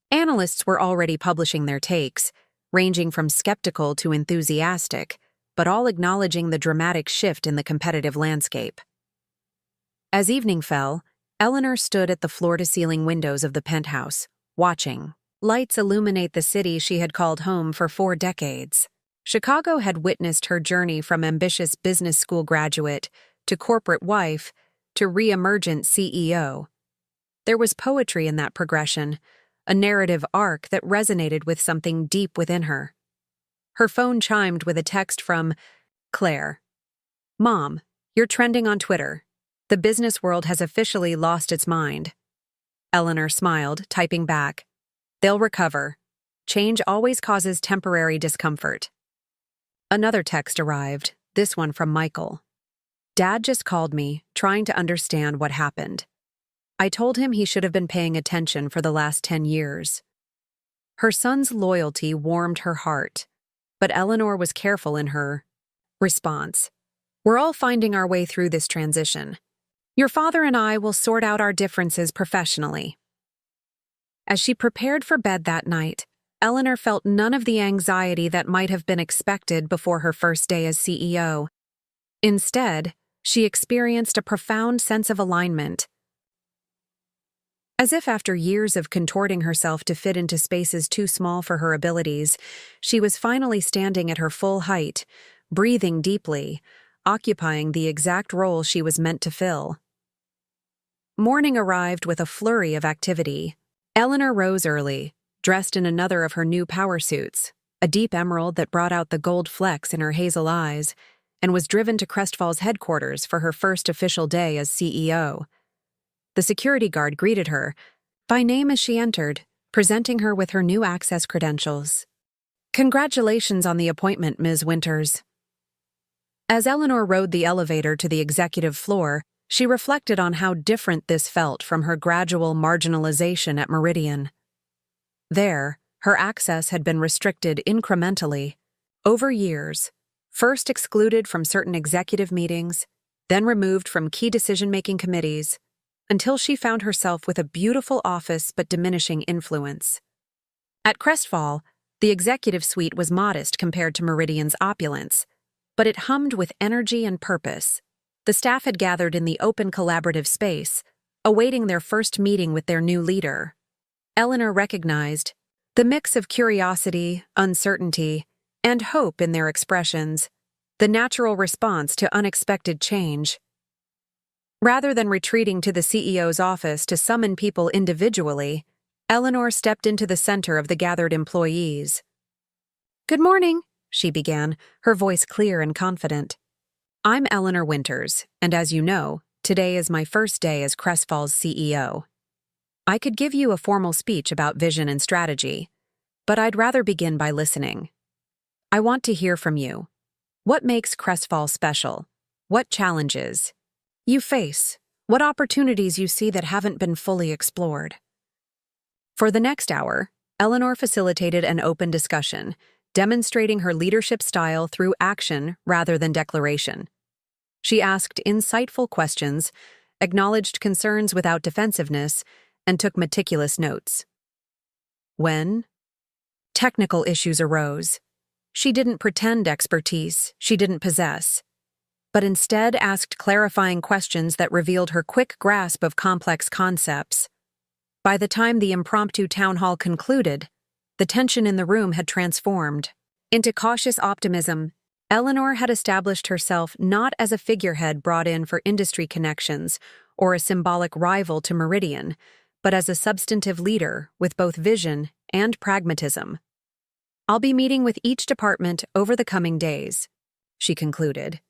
Analysts were already publishing their takes, ranging from skeptical to enthusiastic, but all acknowledging the dramatic shift in the competitive landscape. As evening fell, Eleanor stood at the floor-to-ceiling windows of the penthouse, watching lights illuminate the city she had called home for 4 decades. Chicago had witnessed her journey from ambitious business school graduate to corporate wife to re-emergent CEO. There was poetry in that progression, a narrative arc that resonated with something deep within her. Her phone chimed with a text from Claire. Mom, you're trending on Twitter. The business world has officially lost its mind. Eleanor smiled, typing back. They'll recover. Change always causes temporary discomfort. Another text arrived, this one from Michael. Dad just called me, trying to understand what happened. I told him he should have been paying attention for the last 10 years. Her son's loyalty warmed her heart, but Eleanor was careful in her response. We're all finding our way through this transition. Your father and I will sort out our differences professionally. As she prepared for bed that night, Eleanor felt none of the anxiety that might have been expected before her first day as CEO. Instead, she experienced a profound sense of alignment. As if after years of contorting herself to fit into spaces too small for her abilities, she was finally standing at her full height, breathing deeply, occupying the exact role she was meant to fill. Morning arrived with a flurry of activity. Eleanor rose early, dressed in another of her new power suits, a deep emerald that brought out the gold flecks in her hazel eyes, and was driven to Crestfall's headquarters for her first official day as CEO. The security guard greeted her by name as she entered, presenting her with her new access credentials. Congratulations on the appointment, Ms. Winters. As Eleanor rode the elevator to the executive floor, she reflected on how different this felt from her gradual marginalization at Meridian. There, her access had been restricted incrementally, over years, first excluded from certain executive meetings, then removed from key decision-making committees, until she found herself with a beautiful office but diminishing influence. At Crestfall, the executive suite was modest compared to Meridian's opulence, but it hummed with energy and purpose. The staff had gathered in the open collaborative space, awaiting their first meeting with their new leader. Eleanor recognized the mix of curiosity, uncertainty, and hope in their expressions, the natural response to unexpected change. Rather than retreating to the CEO's office to summon people individually, Eleanor stepped into the center of the gathered employees. Good morning, she began, her voice clear and confident. I'm Eleanor Winters, and as you know, today is my first day as Crestfall's CEO. I could give you a formal speech about vision and strategy, but I'd rather begin by listening. I want to hear from you. What makes Crestfall special? What challenges you face? What opportunities you see that haven't been fully explored? For the next hour, Eleanor facilitated an open discussion, demonstrating her leadership style through action rather than declaration. She asked insightful questions, acknowledged concerns without defensiveness, and took meticulous notes. When technical issues arose, she didn't pretend expertise she didn't possess, but instead asked clarifying questions that revealed her quick grasp of complex concepts. By the time the impromptu town hall concluded, the tension in the room had transformed into cautious optimism. Eleanor had established herself not as a figurehead brought in for industry connections or a symbolic rival to Meridian, but as a substantive leader with both vision and pragmatism. "I'll be meeting with each department over the coming days," she concluded.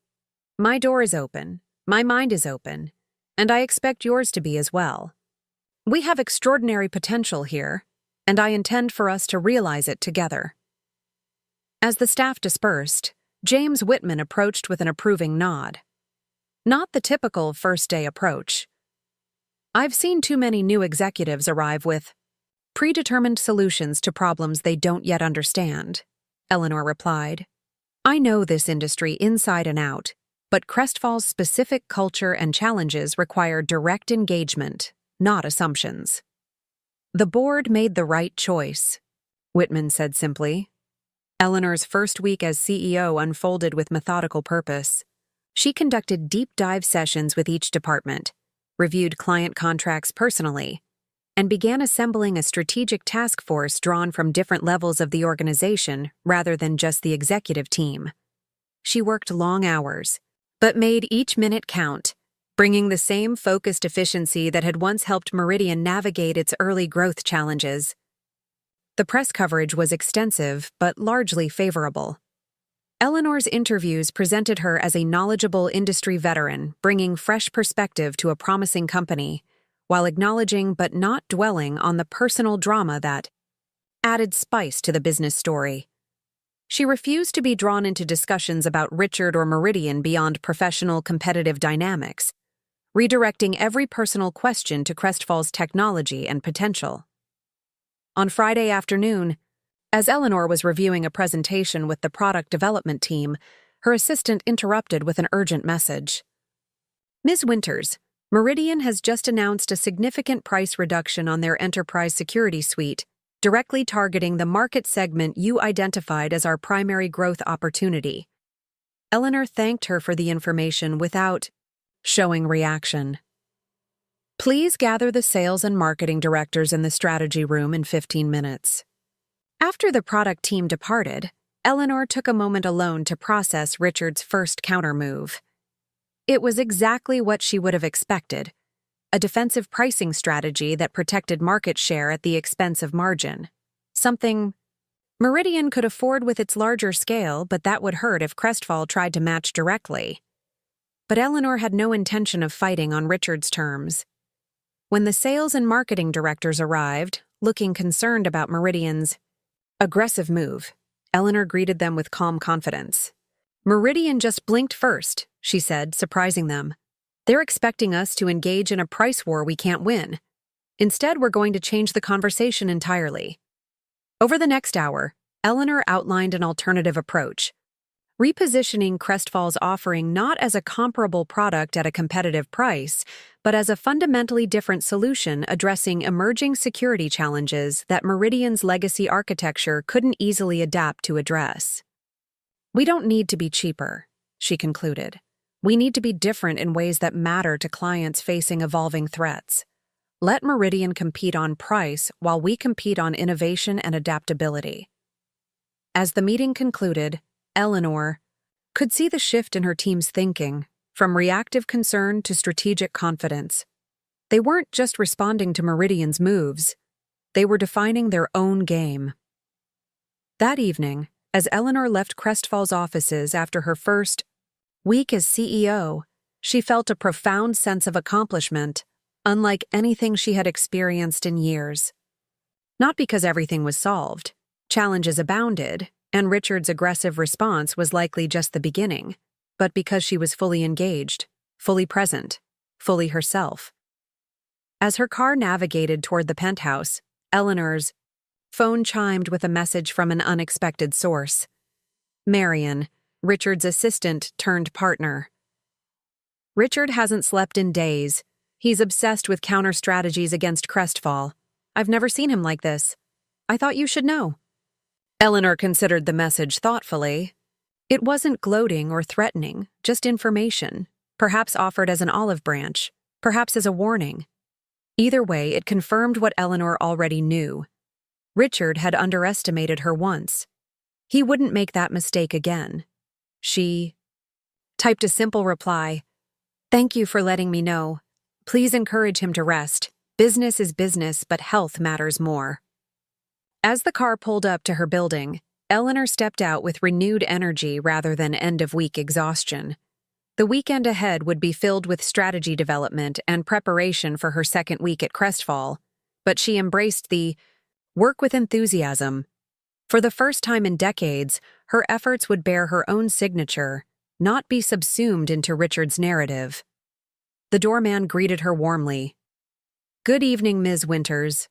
"My door is open, my mind is open, and I expect yours to be as well. We have extraordinary potential here, and I intend for us to realize it together." As the staff dispersed, James Whitman approached with an approving nod. Not the typical first-day approach. "I've seen too many new executives arrive with predetermined solutions to problems they don't yet understand," Eleanor replied. "I know this industry inside and out, but Crestfall's specific culture and challenges require direct engagement, not assumptions." "The board made the right choice," Whitman said simply. Eleanor's first week as CEO unfolded with methodical purpose. She conducted deep dive sessions with each department, reviewed client contracts personally, and began assembling a strategic task force drawn from different levels of the organization rather than just the executive team. She worked long hours, but made each minute count, bringing the same focused efficiency that had once helped Meridian navigate its early growth challenges. The press coverage was extensive but largely favorable. Eleanor's interviews presented her as a knowledgeable industry veteran, bringing fresh perspective to a promising company, while acknowledging but not dwelling on the personal drama that added spice to the business story. She refused to be drawn into discussions about Richard or Meridian beyond professional competitive dynamics, redirecting every personal question to Crestfall's technology and potential. On Friday afternoon, as Eleanor was reviewing a presentation with the product development team, her assistant interrupted with an urgent message. "Ms. Winters, Meridian has just announced a significant price reduction on their enterprise security suite, directly targeting the market segment you identified as our primary growth opportunity." Eleanor thanked her for the information without showing reaction. "Please gather the sales and marketing directors in the strategy room in 15 minutes. After the product team departed, Eleanor took a moment alone to process Richard's first countermove. It was exactly what she would have expected, a defensive pricing strategy that protected market share at the expense of margin. Something Meridian could afford with its larger scale, but that would hurt if Crestfall tried to match directly. But Eleanor had no intention of fighting on Richard's terms. When the sales and marketing directors arrived, looking concerned about Meridian's aggressive move, Eleanor greeted them with calm confidence. "Meridian just blinked first," she said, surprising them. "They're expecting us to engage in a price war we can't win. Instead, we're going to change the conversation entirely." Over the next hour, Eleanor outlined an alternative approach, repositioning Crestfall's offering not as a comparable product at a competitive price, but as a fundamentally different solution addressing emerging security challenges that Meridian's legacy architecture couldn't easily adapt to address. "We don't need to be cheaper," she concluded. "We need to be different in ways that matter to clients facing evolving threats. Let Meridian compete on price while we compete on innovation and adaptability." As the meeting concluded, Eleanor could see the shift in her team's thinking, from reactive concern to strategic confidence. They weren't just responding to Meridian's moves, they were defining their own game. That evening, as Eleanor left Crestfall's offices after her first week as CEO, she felt a profound sense of accomplishment, unlike anything she had experienced in years. Not because everything was solved. Challenges abounded, and Richard's aggressive response was likely just the beginning, but because she was fully engaged, fully present, fully herself. As her car navigated toward the penthouse, Eleanor's Phone chimed with a message from an unexpected source. Marion, Richard's assistant turned partner. Richard hasn't slept in days. He's obsessed with counter strategies against Crestfall. I've never seen him like this. I thought you should know. Eleanor considered the message thoughtfully. It wasn't gloating or threatening, just information, perhaps offered as an olive branch, perhaps as a warning. Either way, it confirmed what Eleanor already knew. Richard had underestimated her once. He wouldn't make that mistake again. She typed a simple reply. Thank you for letting me know. Please encourage him to rest. Business is business, but health matters more. As the car pulled up to her building, Eleanor stepped out with renewed energy rather than end-of-week exhaustion. The weekend ahead would be filled with strategy development and preparation for her second week at Crestfall, but she embraced the work with enthusiasm. For the first time in decades, her efforts would bear her own signature, not be subsumed into Richard's narrative. The doorman greeted her warmly. Good evening, Ms. Winters.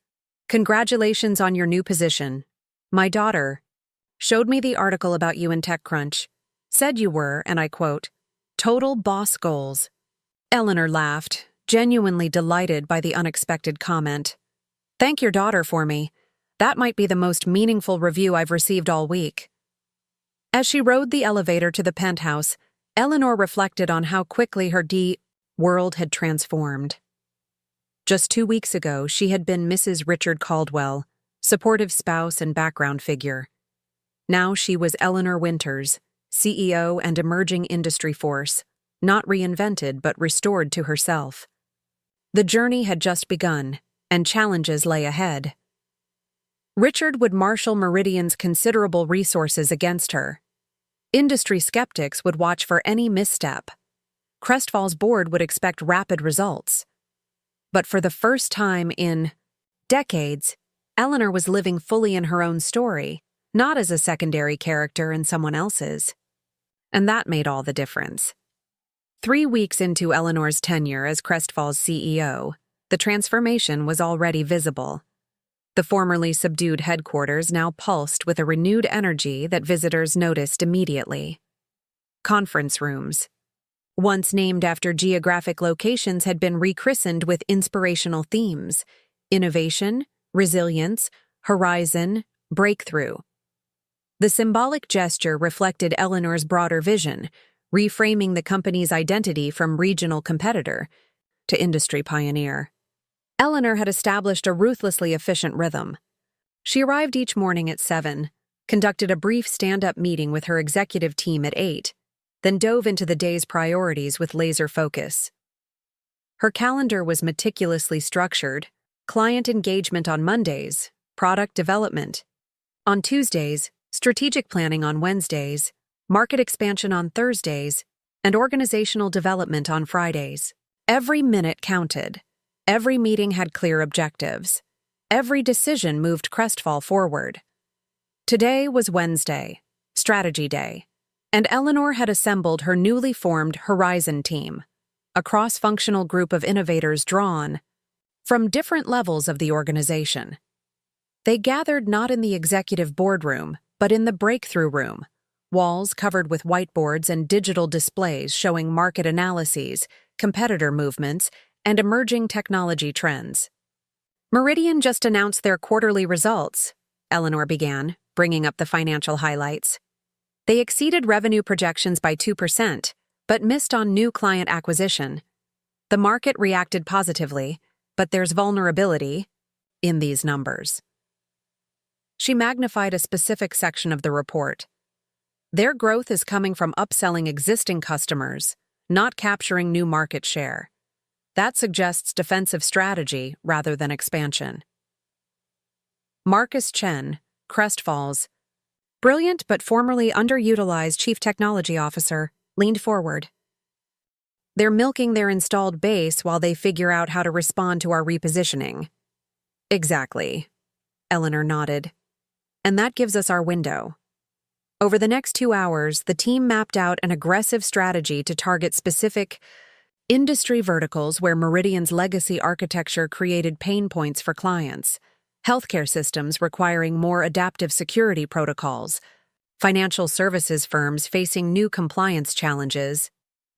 Congratulations on your new position. My daughter showed me the article about you in TechCrunch. Said you were, and I quote, total boss goals. Eleanor laughed, genuinely delighted by the unexpected comment. Thank your daughter for me. That might be the most meaningful review I've received all week. As she rode the elevator to the penthouse, Eleanor reflected on how quickly her world had transformed. Just 2 weeks ago, she had been Mrs. Richard Caldwell, supportive spouse and background figure. Now she was Eleanor Winters, CEO and emerging industry force, not reinvented but restored to herself. The journey had just begun, and challenges lay ahead. Richard would marshal Meridian's considerable resources against her. Industry skeptics would watch for any misstep. Crestfall's board would expect rapid results. But for the first time in decades, Eleanor was living fully in her own story, not as a secondary character in someone else's. And that made all the difference. 3 weeks into Eleanor's tenure as Crestfall's CEO, the transformation was already visible. The formerly subdued headquarters now pulsed with a renewed energy that visitors noticed immediately. Conference rooms, once named after geographic locations, had been rechristened with inspirational themes: innovation, resilience, horizon, breakthrough. The symbolic gesture reflected Eleanor's broader vision, reframing the company's identity from regional competitor to industry pioneer. Eleanor had established a ruthlessly efficient rhythm. She arrived each morning at 7, conducted a brief stand-up meeting with her executive team at 8, then dove into the day's priorities with laser focus. Her calendar was meticulously structured: client engagement on Mondays, product development on Tuesdays, strategic planning on Wednesdays, market expansion on Thursdays, and organizational development on Fridays. Every minute counted. Every meeting had clear objectives. Every decision moved Crestfall forward. Today was Wednesday, Strategy Day, and Eleanor had assembled her newly formed Horizon team, a cross-functional group of innovators drawn from different levels of the organization. They gathered not in the executive boardroom, but in the breakthrough room, walls covered with whiteboards and digital displays showing market analyses, competitor movements, and emerging technology trends. Meridian just announced their quarterly results, Eleanor began, bringing up the financial highlights. They exceeded revenue projections by 2%, but missed on new client acquisition. The market reacted positively, but there's vulnerability in these numbers. She magnified a specific section of the report. Their growth is coming from upselling existing customers, not capturing new market share. That suggests defensive strategy rather than expansion. Marcus Chen, Crestfall's brilliant but formerly underutilized chief technology officer, leaned forward. They're milking their installed base while they figure out how to respond to our repositioning. Exactly, Eleanor nodded. And that gives us our window. Over the next 2 hours, the team mapped out an aggressive strategy to target specific industry verticals where Meridian's legacy architecture created pain points for clients: healthcare systems requiring more adaptive security protocols, financial services firms facing new compliance challenges,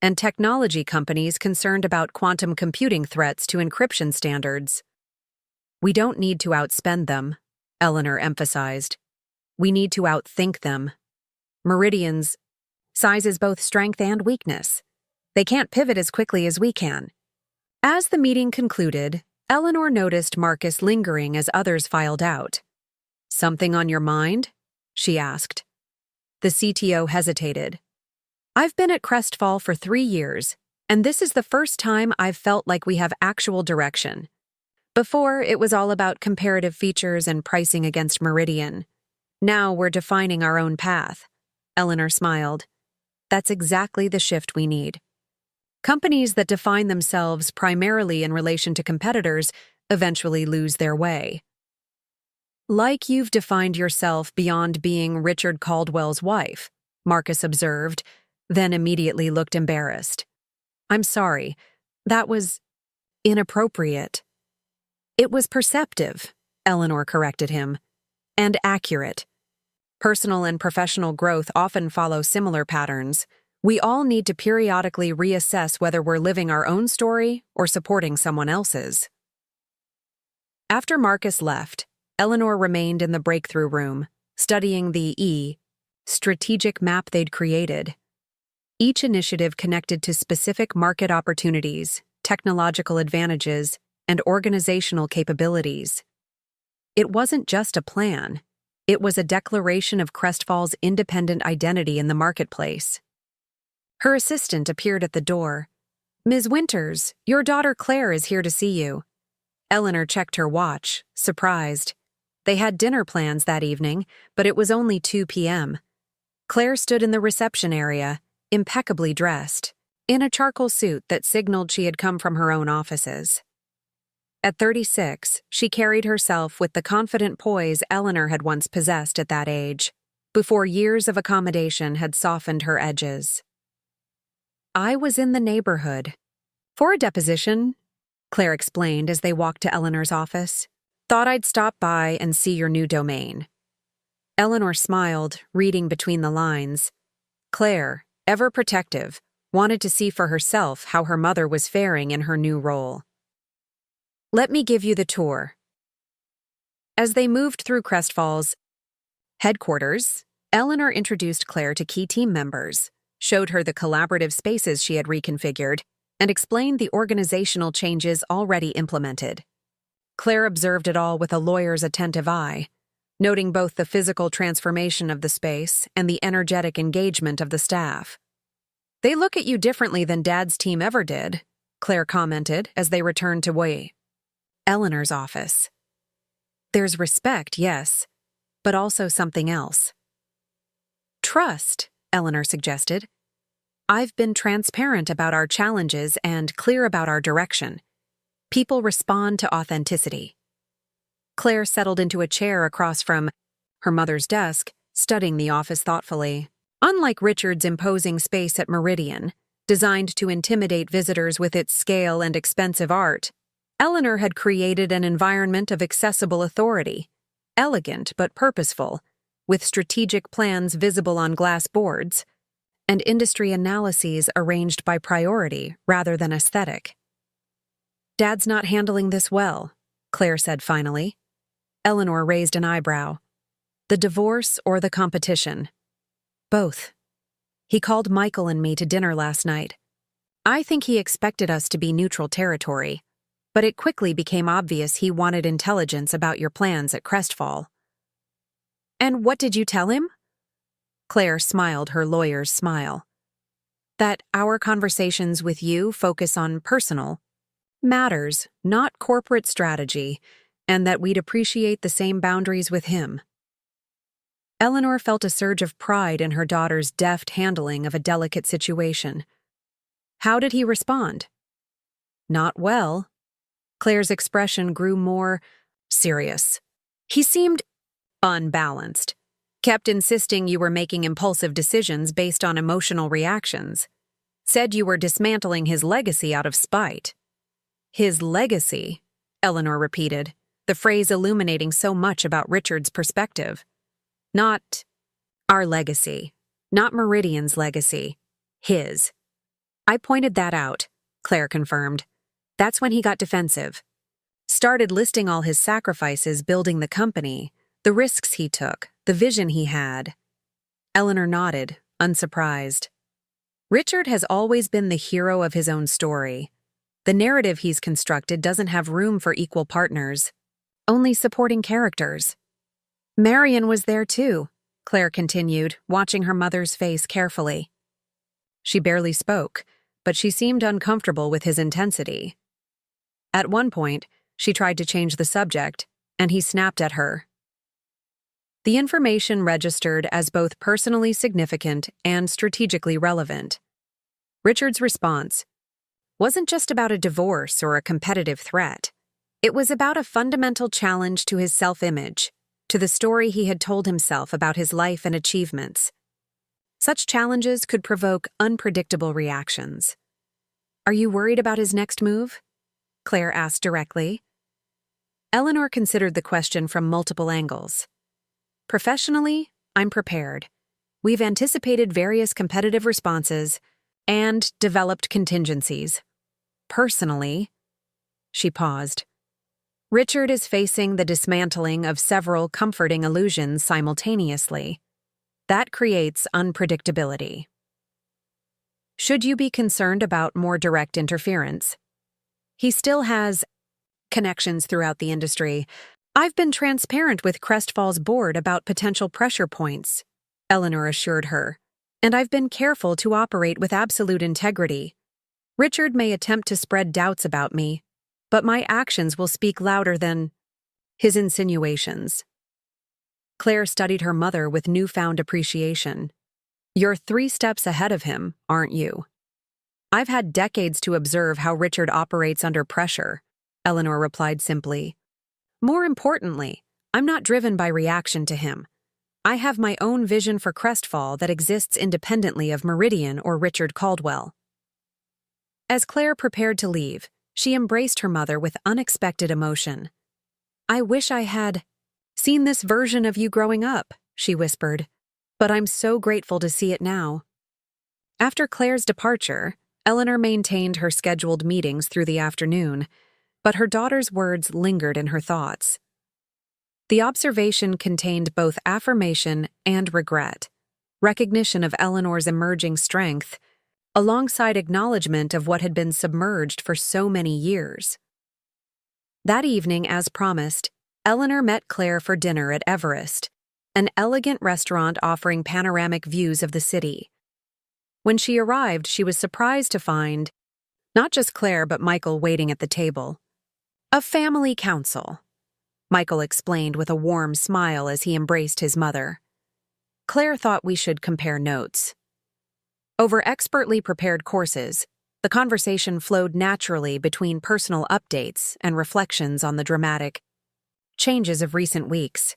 and technology companies concerned about quantum computing threats to encryption standards. We don't need to outspend them, Eleanor emphasized. We need to outthink them. Meridian's size is both strength and weakness. They can't pivot as quickly as we can. As the meeting concluded, Eleanor noticed Marcus lingering as others filed out. "Something on your mind?" she asked. The CTO hesitated. "I've been at Crestfall for 3 years, and this is the first time I've felt like we have actual direction. Before, it was all about comparative features and pricing against Meridian. Now we're defining our own path." Eleanor smiled. "That's exactly the shift we need. Companies that define themselves primarily in relation to competitors eventually lose their way." "Like you've defined yourself beyond being Richard Caldwell's wife," Marcus observed, then immediately looked embarrassed. "I'm sorry. That was inappropriate." "It was perceptive," Eleanor corrected him, "and accurate. Personal and professional growth often follow similar patterns. We all need to periodically reassess whether we're living our own story or supporting someone else's." After Marcus left, Eleanor remained in the breakthrough room, studying the strategic map they'd created. Each initiative connected to specific market opportunities, technological advantages, and organizational capabilities. It wasn't just a plan. It was a declaration of Crestfall's independent identity in the marketplace. Her assistant appeared at the door. "Ms. Winters, your daughter Claire is here to see you." Eleanor checked her watch, surprised. They had dinner plans that evening, but it was only 2 p.m. Claire stood in the reception area, impeccably dressed, in a charcoal suit that signaled she had come from her own offices. At 36, she carried herself with the confident poise Eleanor had once possessed at that age, before years of accommodation had softened her edges. "I was in the neighborhood for a deposition," Claire explained as they walked to Eleanor's office. "Thought I'd stop by and see your new domain." Eleanor smiled, reading between the lines. Claire, ever protective, wanted to see for herself how her mother was faring in her new role. "Let me give you the tour." As they moved through Crestfall's headquarters, Eleanor introduced Claire to key team members, showed her the collaborative spaces she had reconfigured, and explained the organizational changes already implemented. Claire observed it all with a lawyer's attentive eye, noting both the physical transformation of the space and the energetic engagement of the staff. "They look at you differently than Dad's team ever did," Claire commented as they returned to Eleanor's office. "There's respect, yes, but also something else." "Trust," Eleanor suggested. "I've been transparent about our challenges and clear about our direction. People respond to authenticity." Claire settled into a chair across from her mother's desk, studying the office thoughtfully. Unlike Richard's imposing space at Meridian, designed to intimidate visitors with its scale and expensive art, Eleanor had created an environment of accessible authority, elegant but purposeful, with strategic plans visible on glass boards, and industry analyses arranged by priority rather than aesthetic. "Dad's not handling this well," Claire said finally. Eleanor raised an eyebrow. "The divorce or the competition?" "Both. He called Michael and me to dinner last night. I think he expected us to be neutral territory, but it quickly became obvious he wanted intelligence about your plans at Crestfall." "And what did you tell him?" Claire smiled her lawyer's smile. "That our conversations with you focus on personal matters, not corporate strategy, and that we'd appreciate the same boundaries with him." Eleanor felt a surge of pride in her daughter's deft handling of a delicate situation. "How did he respond?" "Not well." Claire's expression grew more serious. "He seemed unbalanced. Kept insisting you were making impulsive decisions based on emotional reactions. Said you were dismantling his legacy out of spite." "His legacy," Eleanor repeated, the phrase illuminating so much about Richard's perspective. Not our legacy, not Meridian's legacy, his. I pointed that out, Claire confirmed. That's when he got defensive. Started listing all his sacrifices building the company, the risks he took, the vision he had. Eleanor nodded, unsurprised. Richard has always been the hero of his own story. The narrative he's constructed doesn't have room for equal partners, only supporting characters. Marion was there too, Claire continued, watching her mother's face carefully. She barely spoke, but she seemed uncomfortable with his intensity. At one point, she tried to change the subject, and he snapped at her. The information registered as both personally significant and strategically relevant. Richard's response wasn't just about a divorce or a competitive threat. It was about a fundamental challenge to his self-image, to the story he had told himself about his life and achievements. Such challenges could provoke unpredictable reactions. "Are you worried about his next move?" Claire asked directly. Eleanor considered the question from multiple angles. Professionally, I'm prepared. We've anticipated various competitive responses and developed contingencies. Personally, she paused. Richard is facing the dismantling of several comforting illusions simultaneously. That creates unpredictability. Should you be concerned about more direct interference? He still has connections throughout the industry. I've been transparent with Crestfall's board about potential pressure points, Eleanor assured her, and I've been careful to operate with absolute integrity. Richard may attempt to spread doubts about me, but my actions will speak louder than his insinuations. Claire studied her mother with newfound appreciation. You're 3 steps ahead of him, aren't you? I've had decades to observe how Richard operates under pressure, Eleanor replied simply. More importantly, I'm not driven by reaction to him. I have my own vision for Crestfall that exists independently of Meridian or Richard Caldwell. As Claire prepared to leave, she embraced her mother with unexpected emotion. I wish I had seen this version of you growing up, she whispered, but I'm so grateful to see it now. After Claire's departure, Eleanor maintained her scheduled meetings through the afternoon, but her daughter's words lingered in her thoughts. The observation contained both affirmation and regret, recognition of Eleanor's emerging strength, alongside acknowledgement of what had been submerged for so many years. That evening, as promised, Eleanor met Claire for dinner at Everest, an elegant restaurant offering panoramic views of the city. When she arrived, she was surprised to find not just Claire but Michael waiting at the table. A family council, Michael explained with a warm smile as he embraced his mother. Claire thought we should compare notes. Over expertly prepared courses, the conversation flowed naturally between personal updates and reflections on the dramatic changes of recent weeks.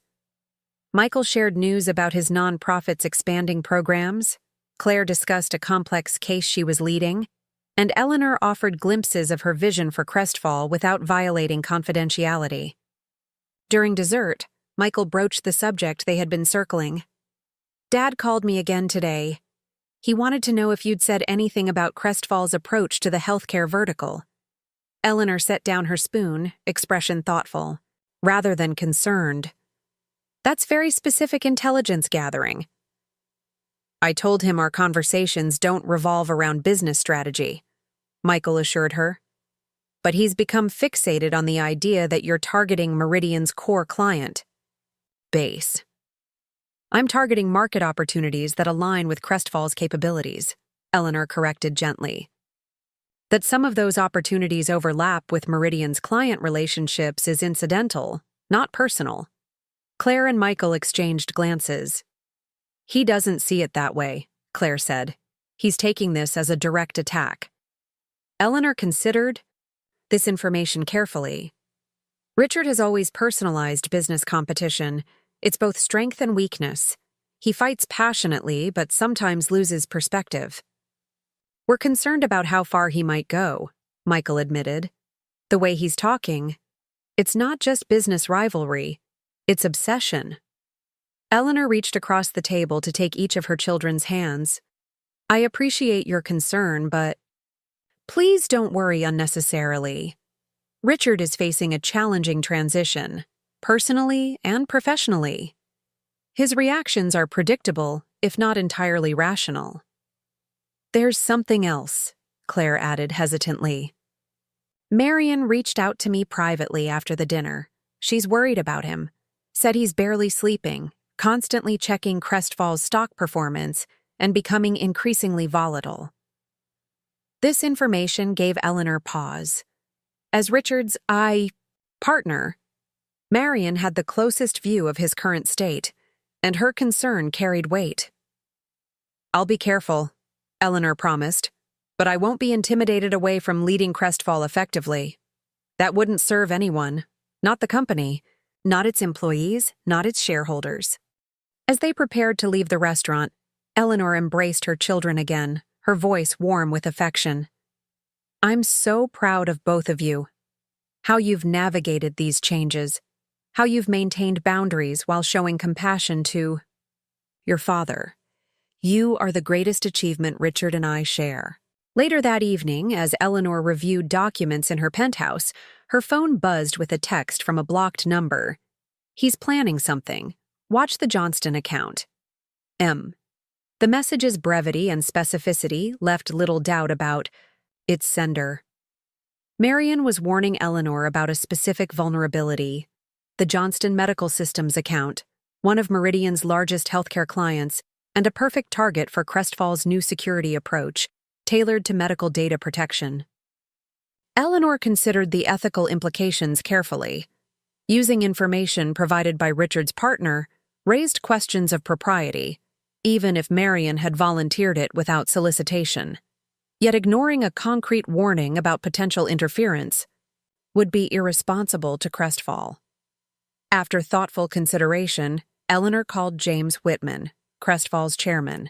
Michael shared news about his nonprofit's expanding programs, Claire discussed a complex case she was leading, and Eleanor offered glimpses of her vision for Crestfall without violating confidentiality. During dessert, Michael broached the subject they had been circling. Dad called me again today. He wanted to know if you'd said anything about Crestfall's approach to the healthcare vertical. Eleanor set down her spoon, expression thoughtful, rather than concerned. That's very specific intelligence gathering. I told him our conversations don't revolve around business strategy, Michael assured her. But he's become fixated on the idea that you're targeting Meridian's core client base. I'm targeting market opportunities that align with Crestfall's capabilities, Eleanor corrected gently. That some of those opportunities overlap with Meridian's client relationships is incidental, not personal. Claire and Michael exchanged glances. He doesn't see it that way, Claire said. He's taking this as a direct attack. Eleanor considered this information carefully. Richard has always personalized business competition. It's both strength and weakness. He fights passionately, but sometimes loses perspective. We're concerned about how far he might go, Michael admitted. The way he's talking, It's not just business rivalry, it's obsession. Eleanor reached across the table to take each of her children's hands. I appreciate your concern, but please don't worry unnecessarily. Richard is facing a challenging transition, personally and professionally. His reactions are predictable, if not entirely rational. There's something else, Claire added hesitantly. Marion reached out to me privately after the dinner. She's worried about him, said he's barely sleeping, constantly checking Crestfall's stock performance, and becoming increasingly volatile. This information gave Eleanor pause. As Richard's partner, Marion had the closest view of his current state, and her concern carried weight. I'll be careful, Eleanor promised, but I won't be intimidated away from leading Crestfall effectively. That wouldn't serve anyone, not the company, not its employees, not its shareholders. As they prepared to leave the restaurant, Eleanor embraced her children again, her voice warm with affection. I'm so proud of both of you. How you've navigated these changes, how you've maintained boundaries while showing compassion to your father. You are the greatest achievement Richard and I share. Later that evening, as Eleanor reviewed documents in her penthouse, her phone buzzed with a text from a blocked number. He's planning something. Watch the Johnston account. M. The message's brevity and specificity left little doubt about its sender. Marion was warning Eleanor about a specific vulnerability. The Johnston Medical Systems account, one of Meridian's largest healthcare clients, and a perfect target for Crestfall's new security approach, tailored to medical data protection. Eleanor considered the ethical implications carefully. Using information provided by Richard's partner raised questions of propriety, even if Marion had volunteered it without solicitation. Yet ignoring a concrete warning about potential interference would be irresponsible to Crestfall. After thoughtful consideration, Eleanor called James Whitman, Crestfall's chairman.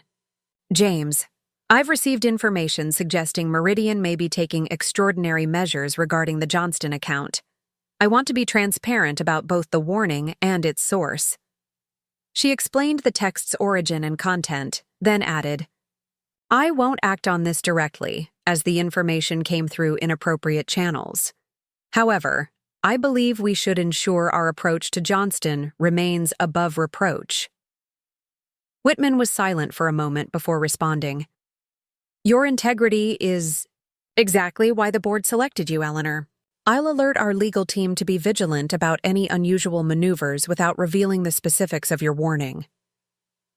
James, I've received information suggesting Meridian may be taking extraordinary measures regarding the Johnston account. I want to be transparent about both the warning and its source. She explained the text's origin and content, then added, I won't act on this directly, as the information came through inappropriate channels. However, I believe we should ensure our approach to Johnston remains above reproach. Whitman was silent for a moment before responding. Your integrity is exactly why the board selected you, Eleanor. I'll alert our legal team to be vigilant about any unusual maneuvers without revealing the specifics of your warning.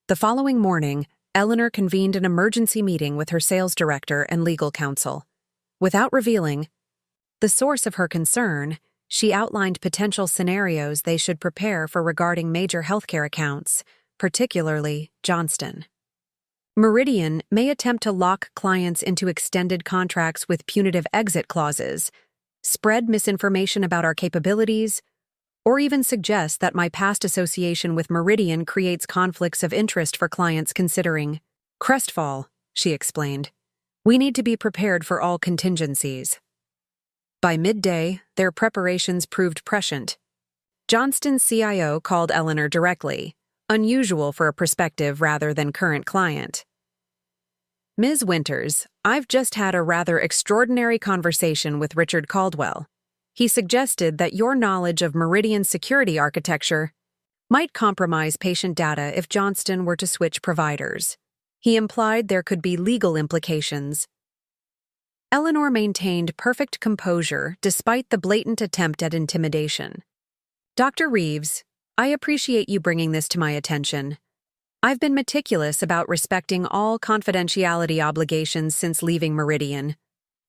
The following morning, Eleanor convened an emergency meeting with her sales director and legal counsel. Without revealing the source of her concern, she outlined potential scenarios they should prepare for regarding major healthcare accounts, particularly Johnston. Meridian may attempt to lock clients into extended contracts with punitive exit clauses, spread misinformation about our capabilities, or even suggest that my past association with Meridian creates conflicts of interest for clients considering Crestfall, she explained. We need to be prepared for all contingencies. By midday, their preparations proved prescient. Johnston's CIO called Eleanor directly, unusual for a prospective rather than current client. Ms. Winters, I've just had a rather extraordinary conversation with Richard Caldwell. He suggested that your knowledge of Meridian's security architecture might compromise patient data if Johnston were to switch providers. He implied there could be legal implications. Eleanor maintained perfect composure despite the blatant attempt at intimidation. Dr. Reeves, I appreciate you bringing this to my attention. I've been meticulous about respecting all confidentiality obligations since leaving Meridian.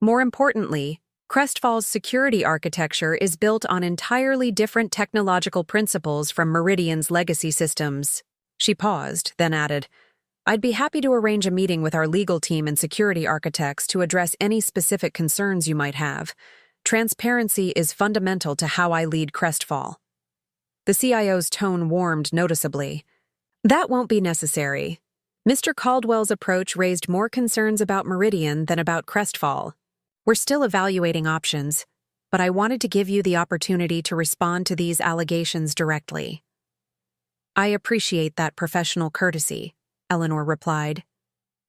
More importantly, Crestfall's security architecture is built on entirely different technological principles from Meridian's legacy systems. She paused, then added, I'd be happy to arrange a meeting with our legal team and security architects to address any specific concerns you might have. Transparency is fundamental to how I lead Crestfall. The CIO's tone warmed noticeably. That won't be necessary. Mr. Caldwell's approach raised more concerns about Meridian than about Crestfall. We're still evaluating options, but I wanted to give you the opportunity to respond to these allegations directly. I appreciate that professional courtesy, Eleanor replied.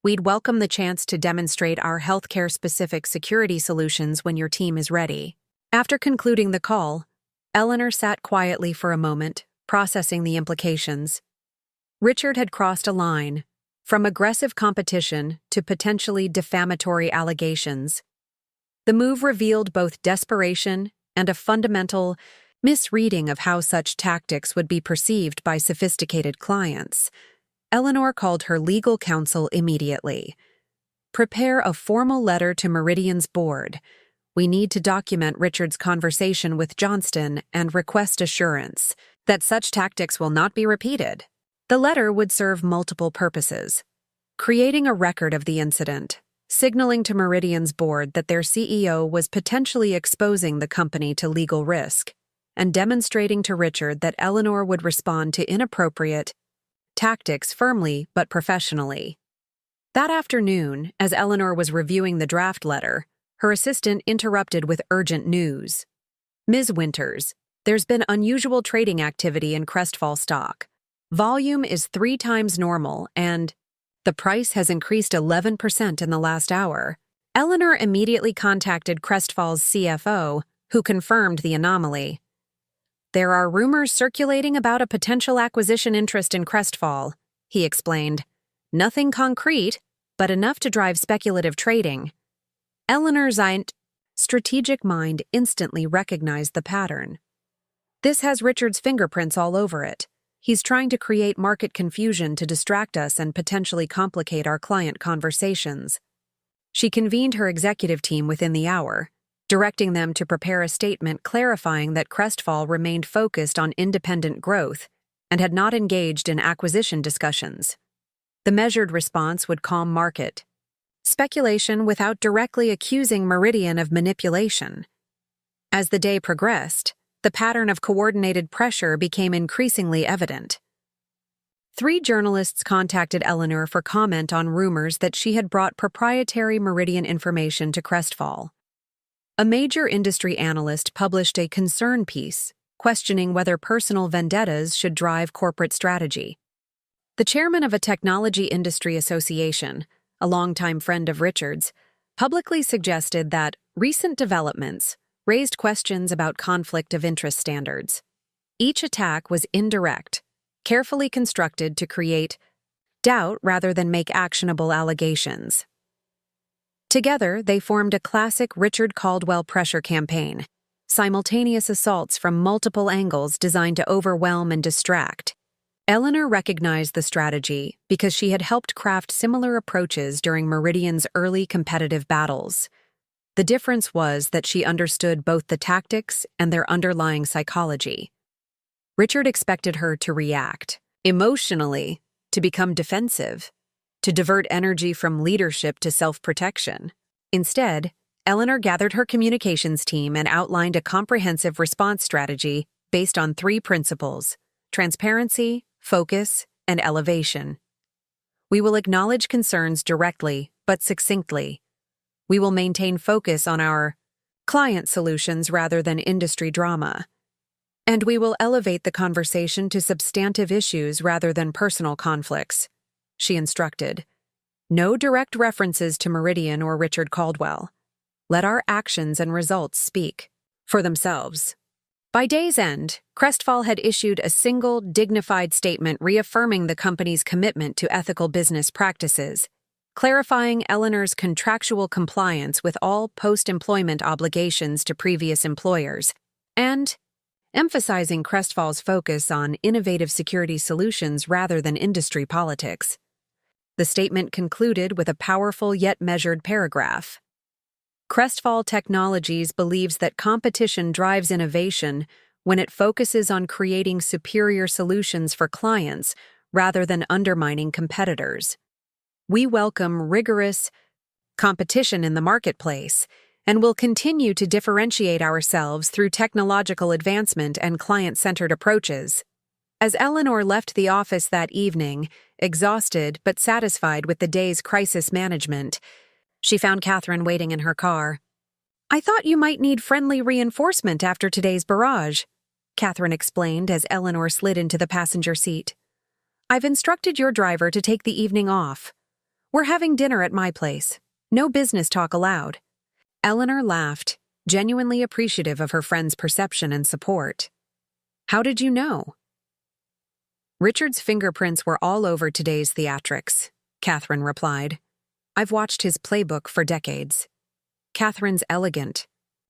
We'd welcome the chance to demonstrate our healthcare-specific security solutions when your team is ready. After concluding the call, Eleanor sat quietly for a moment, processing the implications. Richard had crossed a line, from aggressive competition to potentially defamatory allegations. The move revealed both desperation and a fundamental misreading of how such tactics would be perceived by sophisticated clients. Eleanor called her legal counsel immediately. Prepare a formal letter to Meridian's board. We need to document Richard's conversation with Johnston and request assurance that such tactics will not be repeated. The letter would serve multiple purposes: creating a record of the incident, signaling to Meridian's board that their CEO was potentially exposing the company to legal risk, and demonstrating to Richard that Eleanor would respond to inappropriate tactics firmly but professionally. That afternoon, as Eleanor was reviewing the draft letter, her assistant interrupted with urgent news. Ms. Winters, there's been unusual trading activity in Crestfall stock. Volume is 3 times normal, and the price has increased 11% in the last hour. Eleanor immediately contacted Crestfall's CFO, who confirmed the anomaly. There are rumors circulating about a potential acquisition interest in Crestfall, he explained. Nothing concrete, but enough to drive speculative trading. Eleanor's strategic mind instantly recognized the pattern. This has Richard's fingerprints all over it. He's trying to create market confusion to distract us and potentially complicate our client conversations. She convened her executive team within the hour, directing them to prepare a statement clarifying that Crestfall remained focused on independent growth and had not engaged in acquisition discussions. The measured response would calm market speculation without directly accusing Meridian of manipulation. As the day progressed, the pattern of coordinated pressure became increasingly evident. 3 journalists contacted Eleanor for comment on rumors that she had brought proprietary Meridian information to Crestfall. A major industry analyst published a concern piece questioning whether personal vendettas should drive corporate strategy. The chairman of a technology industry association, a longtime friend of Richard's, publicly suggested that recent developments raised questions about conflict of interest standards. Each attack was indirect, carefully constructed to create doubt rather than make actionable allegations. Together, they formed a classic Richard Caldwell pressure campaign, simultaneous assaults from multiple angles designed to overwhelm and distract. Eleanor recognized the strategy because she had helped craft similar approaches during Meridian's early competitive battles. The difference was that she understood both the tactics and their underlying psychology. Richard expected her to react emotionally, to become defensive, to divert energy from leadership to self-protection. Instead, Eleanor gathered her communications team and outlined a comprehensive response strategy based on 3 principles: transparency, focus, and elevation. We will acknowledge concerns directly, but succinctly. We will maintain focus on our client solutions rather than industry drama. And we will elevate the conversation to substantive issues rather than personal conflicts, she instructed. No direct references to Meridian or Richard Caldwell. Let our actions and results speak for themselves. By day's end, Crestfall had issued a single, dignified statement reaffirming the company's commitment to ethical business practices, clarifying Eleanor's contractual compliance with all post-employment obligations to previous employers, and emphasizing Crestfall's focus on innovative security solutions rather than industry politics. The statement concluded with a powerful yet measured paragraph. Crestfall Technologies believes that competition drives innovation when it focuses on creating superior solutions for clients rather than undermining competitors. We welcome rigorous competition in the marketplace and will continue to differentiate ourselves through technological advancement and client-centered approaches. As Eleanor left the office that evening, exhausted but satisfied with the day's crisis management, she found Catherine waiting in her car. I thought you might need friendly reinforcement after today's barrage, Catherine explained as Eleanor slid into the passenger seat. I've instructed your driver to take the evening off. We're having dinner at my place. No business talk allowed. Eleanor laughed, genuinely appreciative of her friend's perception and support. How did you know? Richard's fingerprints were all over today's theatrics, Catherine replied. I've watched his playbook for decades. Catherine's elegant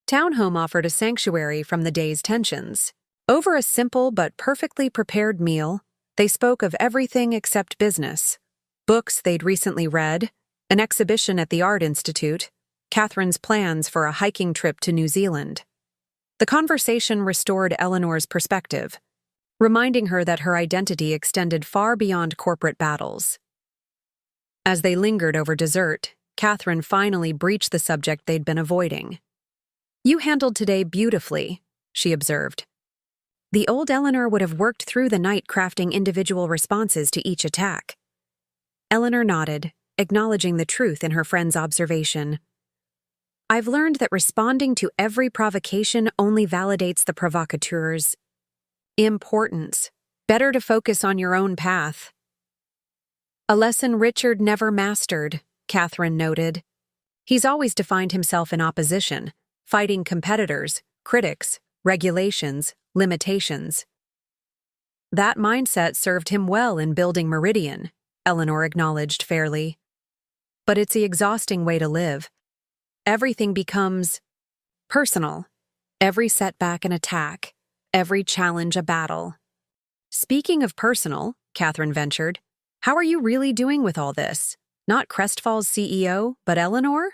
townhome offered a sanctuary from the day's tensions. Over a simple but perfectly prepared meal, they spoke of everything except business. Books they'd recently read, an exhibition at the Art Institute, Catherine's plans for a hiking trip to New Zealand. The conversation restored Eleanor's perspective, reminding her that her identity extended far beyond corporate battles. As they lingered over dessert, Catherine finally breached the subject they'd been avoiding. You handled today beautifully, she observed. The old Eleanor would have worked through the night crafting individual responses to each attack. Eleanor nodded, acknowledging the truth in her friend's observation. I've learned that responding to every provocation only validates the provocateur's importance. Better to focus on your own path. A lesson Richard never mastered, Catherine noted. He's always defined himself in opposition, fighting competitors, critics, regulations, limitations. That mindset served him well in building Meridian, Eleanor acknowledged fairly. But it's the exhausting way to live. Everything becomes personal. Every setback an attack. Every challenge a battle. Speaking of personal, Catherine ventured, how are you really doing with all this? Not Crestfall's CEO, but Eleanor?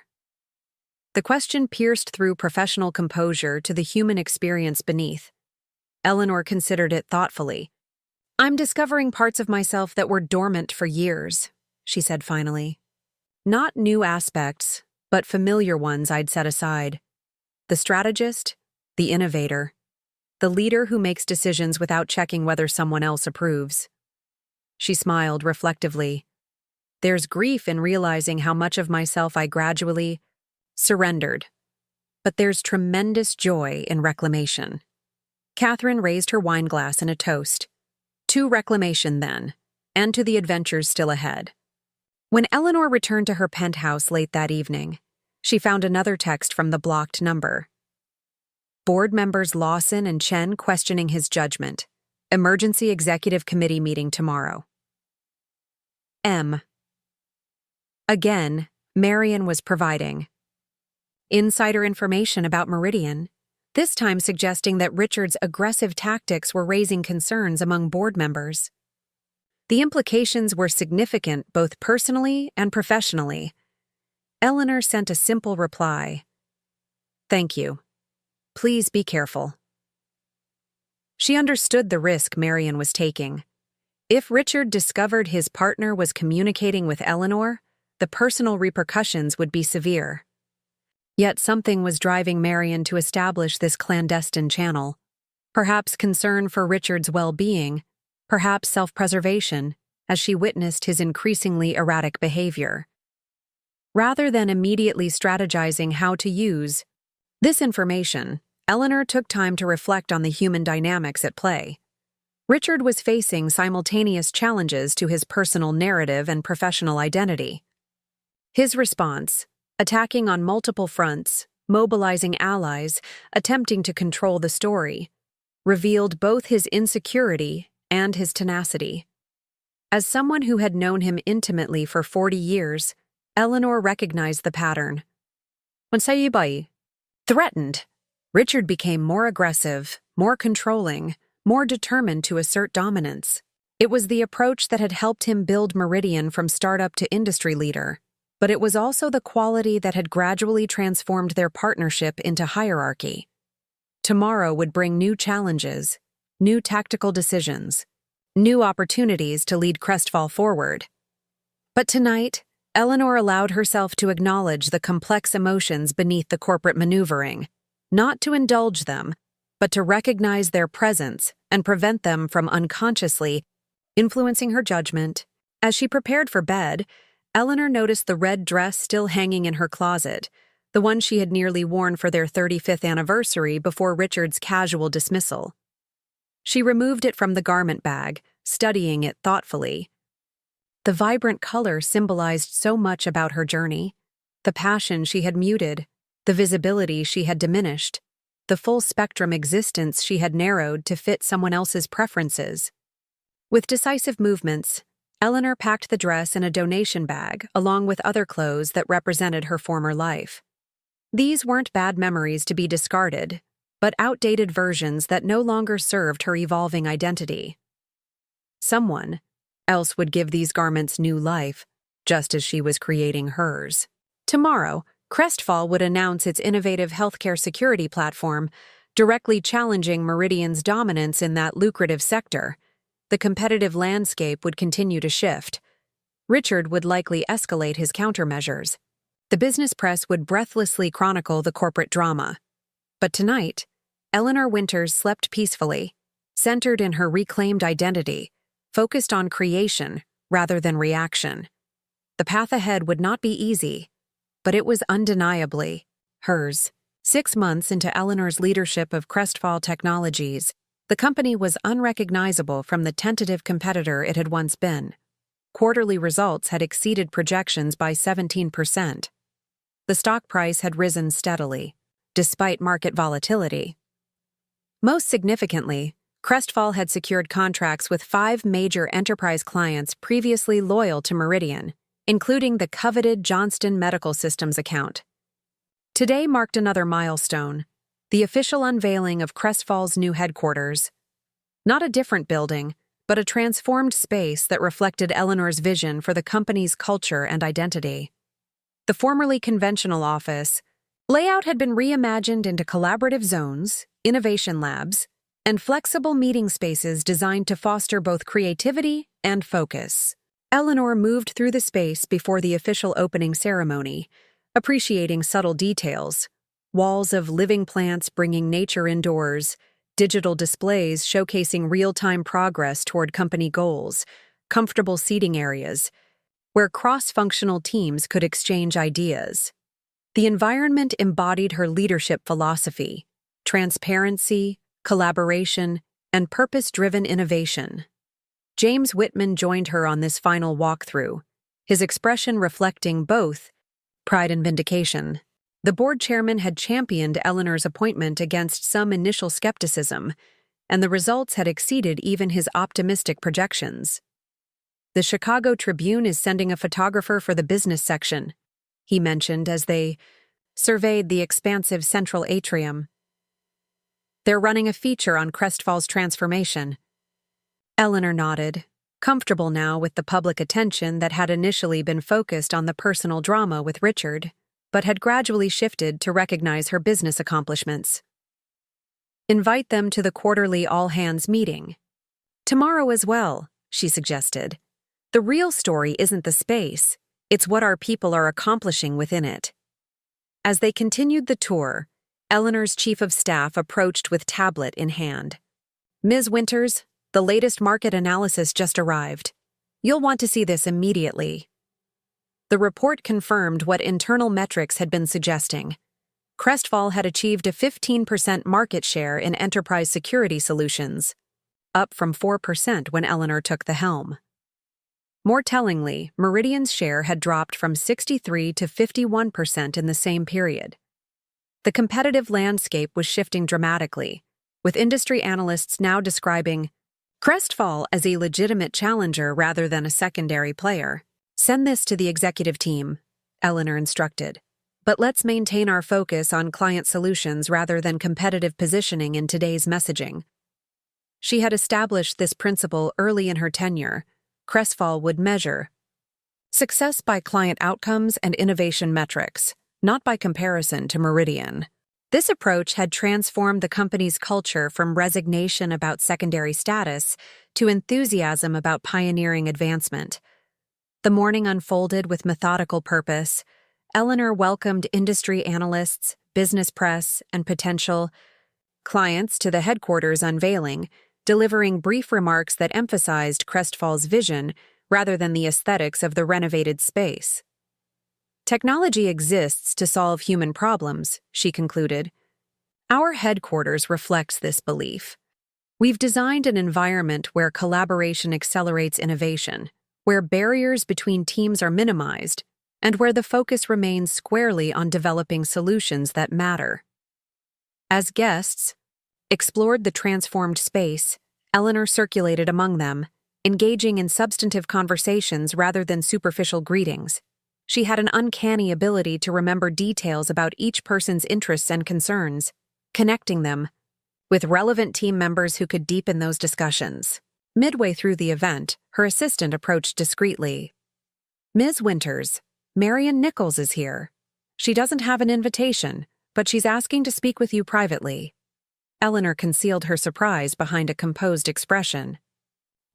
The question pierced through professional composure to the human experience beneath. Eleanor considered it thoughtfully. I'm discovering parts of myself that were dormant for years, she said finally. Not new aspects, but familiar ones I'd set aside. The strategist, the innovator, the leader who makes decisions without checking whether someone else approves. She smiled reflectively. There's grief in realizing how much of myself I gradually surrendered. But there's tremendous joy in reclamation. Catherine raised her wineglass in a toast. To reclamation, then, and to the adventures still ahead. When Eleanor returned to her penthouse late that evening, she found another text from the blocked number. Board members Lawson and Chen questioning his judgment. Emergency Executive Committee meeting tomorrow. M. Again, Marion was providing insider information about Meridian, this time suggesting that Richard's aggressive tactics were raising concerns among board members. The implications were significant both personally and professionally. Eleanor sent a simple reply. Thank you. Please be careful. She understood the risk Marion was taking. If Richard discovered his partner was communicating with Eleanor, the personal repercussions would be severe. Yet something was driving Marion to establish this clandestine channel. Perhaps concern for Richard's well-being, perhaps self-preservation, as she witnessed his increasingly erratic behavior. Rather than immediately strategizing how to use this information, Eleanor took time to reflect on the human dynamics at play. Richard was facing simultaneous challenges to his personal narrative and professional identity. His response, attacking on multiple fronts, mobilizing allies, attempting to control the story, revealed both his insecurity and his tenacity. As someone who had known him intimately for 40 years, Eleanor recognized the pattern. When Sayyibai threatened, Richard became more aggressive, more controlling, more determined to assert dominance. It was the approach that had helped him build Meridian from startup to industry leader, but it was also the quality that had gradually transformed their partnership into hierarchy. Tomorrow would bring new challenges, new tactical decisions, new opportunities to lead Crestfall forward. But tonight, Eleanor allowed herself to acknowledge the complex emotions beneath the corporate maneuvering, not to indulge them, but to recognize their presence and prevent them from unconsciously influencing her judgment. As she prepared for bed, Eleanor noticed the red dress still hanging in her closet, the one she had nearly worn for their 35th anniversary before Richard's casual dismissal. She removed it from the garment bag, studying it thoughtfully. The vibrant color symbolized so much about her journey: the passion she had muted, the visibility she had diminished, the full-spectrum existence she had narrowed to fit someone else's preferences. With decisive movements, Eleanor packed the dress in a donation bag along with other clothes that represented her former life. These weren't bad memories to be discarded, but outdated versions that no longer served her evolving identity. Someone else would give these garments new life, just as she was creating hers. Tomorrow, Crestfall would announce its innovative healthcare security platform, directly challenging Meridian's dominance in that lucrative sector. The competitive landscape would continue to shift. Richard would likely escalate his countermeasures. The business press would breathlessly chronicle the corporate drama. But tonight, Eleanor Winters slept peacefully, centered in her reclaimed identity, focused on creation rather than reaction. The path ahead would not be easy, but it was undeniably hers. 6 months into Eleanor's leadership of Crestfall Technologies, the company was unrecognizable from the tentative competitor it had once been. Quarterly results had exceeded projections by 17%. The stock price had risen steadily, despite market volatility. Most significantly, Crestfall had secured contracts with 5 major enterprise clients previously loyal to Meridian, including the coveted Johnston Medical Systems account. Today marked another milestone: the official unveiling of Crestfall's new headquarters. Not a different building, but a transformed space that reflected Eleanor's vision for the company's culture and identity. The formerly conventional office layout had been reimagined into collaborative zones, innovation labs, and flexible meeting spaces designed to foster both creativity and focus. Eleanor moved through the space before the official opening ceremony, appreciating subtle details: walls of living plants bringing nature indoors, digital displays showcasing real-time progress toward company goals, comfortable seating areas where cross-functional teams could exchange ideas. The environment embodied her leadership philosophy: transparency, collaboration, and purpose-driven innovation. James Whitman joined her on this final walkthrough, his expression reflecting both pride and vindication. The board chairman had championed Eleanor's appointment against some initial skepticism, and the results had exceeded even his optimistic projections. "The Chicago Tribune is sending a photographer for the business section," he mentioned as they surveyed the expansive central atrium. "They're running a feature on Crestfall's transformation." Eleanor nodded, comfortable now with the public attention that had initially been focused on the personal drama with Richard, but had gradually shifted to recognize her business accomplishments. "Invite them to the quarterly all-hands meeting. Tomorrow as well," she suggested. "The real story isn't the space, it's what our people are accomplishing within it." As they continued the tour, Eleanor's chief of staff approached with tablet in hand. "Ms. Winters, the latest market analysis just arrived. You'll want to see this immediately." The report confirmed what internal metrics had been suggesting. Crestfall had achieved a 15% market share in enterprise security solutions, up from 4% when Eleanor took the helm. More tellingly, Meridian's share had dropped from 63% to 51% in the same period. The competitive landscape was shifting dramatically, with industry analysts now describing Crestfall as a legitimate challenger rather than a secondary player. "Send this to the executive team," Eleanor instructed. "But let's maintain our focus on client solutions rather than competitive positioning in today's messaging." She had established this principle early in her tenure. Crestfall would measure success by client outcomes and innovation metrics, not by comparison to Meridian. This approach had transformed the company's culture from resignation about secondary status to enthusiasm about pioneering advancement. The morning unfolded with methodical purpose. Eleanor welcomed industry analysts, business press, and potential clients to the headquarters unveiling, delivering brief remarks that emphasized Crestfall's vision rather than the aesthetics of the renovated space. Technology exists to solve human problems, she concluded. Our headquarters reflects this belief. We've designed an environment where collaboration accelerates innovation, where barriers between teams are minimized, and where the focus remains squarely on developing solutions that matter. As guests explored the transformed space, Eleanor circulated among them, engaging in substantive conversations rather than superficial greetings. She had an uncanny ability to remember details about each person's interests and concerns, connecting them with relevant team members who could deepen those discussions. Midway through the event, her assistant approached discreetly. "Ms. Winters, Marion Nichols is here. She doesn't have an invitation, but she's asking to speak with you privately." Eleanor concealed her surprise behind a composed expression.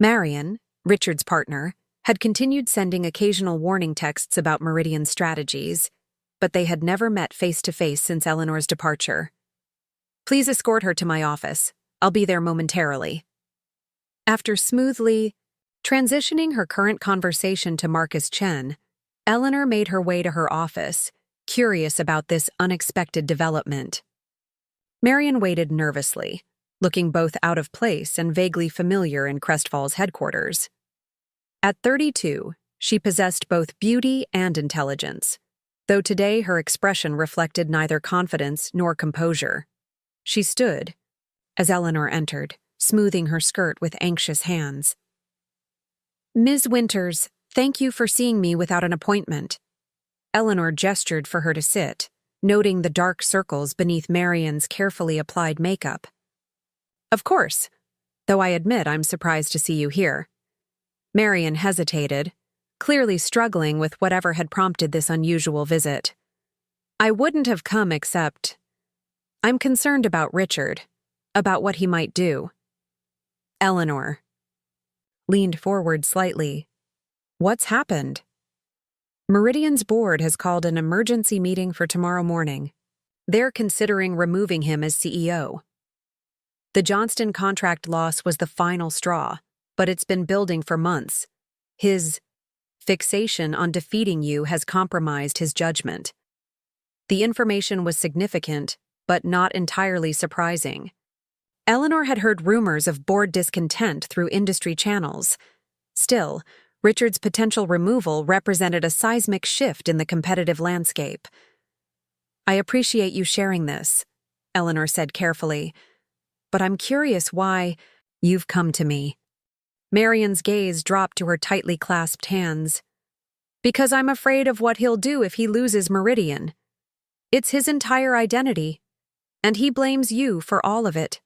Marion, Richard's partner, had continued sending occasional warning texts about Meridian's strategies, but they had never met face-to-face since Eleanor's departure. "Please escort her to my office. I'll be there momentarily." After smoothly transitioning her current conversation to Marcus Chen, Eleanor made her way to her office, curious about this unexpected development. Marion waited nervously, looking both out of place and vaguely familiar in Crestfall's headquarters. At 32, she possessed both beauty and intelligence, though today her expression reflected neither confidence nor composure. She stood, as Eleanor entered, smoothing her skirt with anxious hands. "Ms. Winters, thank you for seeing me without an appointment." Eleanor gestured for her to sit, noting the dark circles beneath Marion's carefully applied makeup. "Of course, though I admit I'm surprised to see you here." Marion hesitated, clearly struggling with whatever had prompted this unusual visit. "I wouldn't have come except I'm concerned about Richard, about what he might do." Eleanor leaned forward slightly. "What's happened?" "Meridian's board has called an emergency meeting for tomorrow morning. They're considering removing him as CEO. The Johnston contract loss was the final straw, but it's been building for months. His fixation on defeating you has compromised his judgment." The information was significant, but not entirely surprising. Eleanor had heard rumors of board discontent through industry channels. Still, Richard's potential removal represented a seismic shift in the competitive landscape. "I appreciate you sharing this," Eleanor said carefully, "but I'm curious why you've come to me." Marion's gaze dropped to her tightly clasped hands. "Because I'm afraid of what he'll do if he loses Meridian. It's his entire identity, and he blames you for all of it."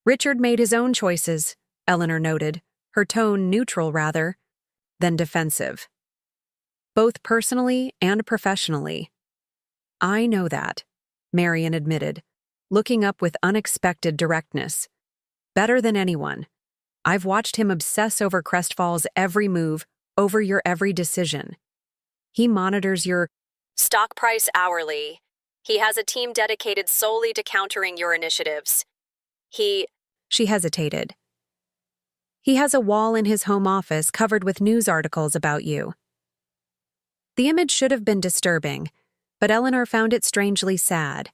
"Richard made his own choices," Eleanor noted, her tone neutral rather than defensive. "Both personally and professionally." "I know that," Marion admitted, looking up with unexpected directness. "Better than anyone. I've watched him obsess over Crestfall's every move, over your every decision. He monitors your stock price hourly. He has a team dedicated solely to countering your initiatives. She hesitated. "He has a wall in his home office covered with news articles about you." The image should have been disturbing, but Eleanor found it strangely sad.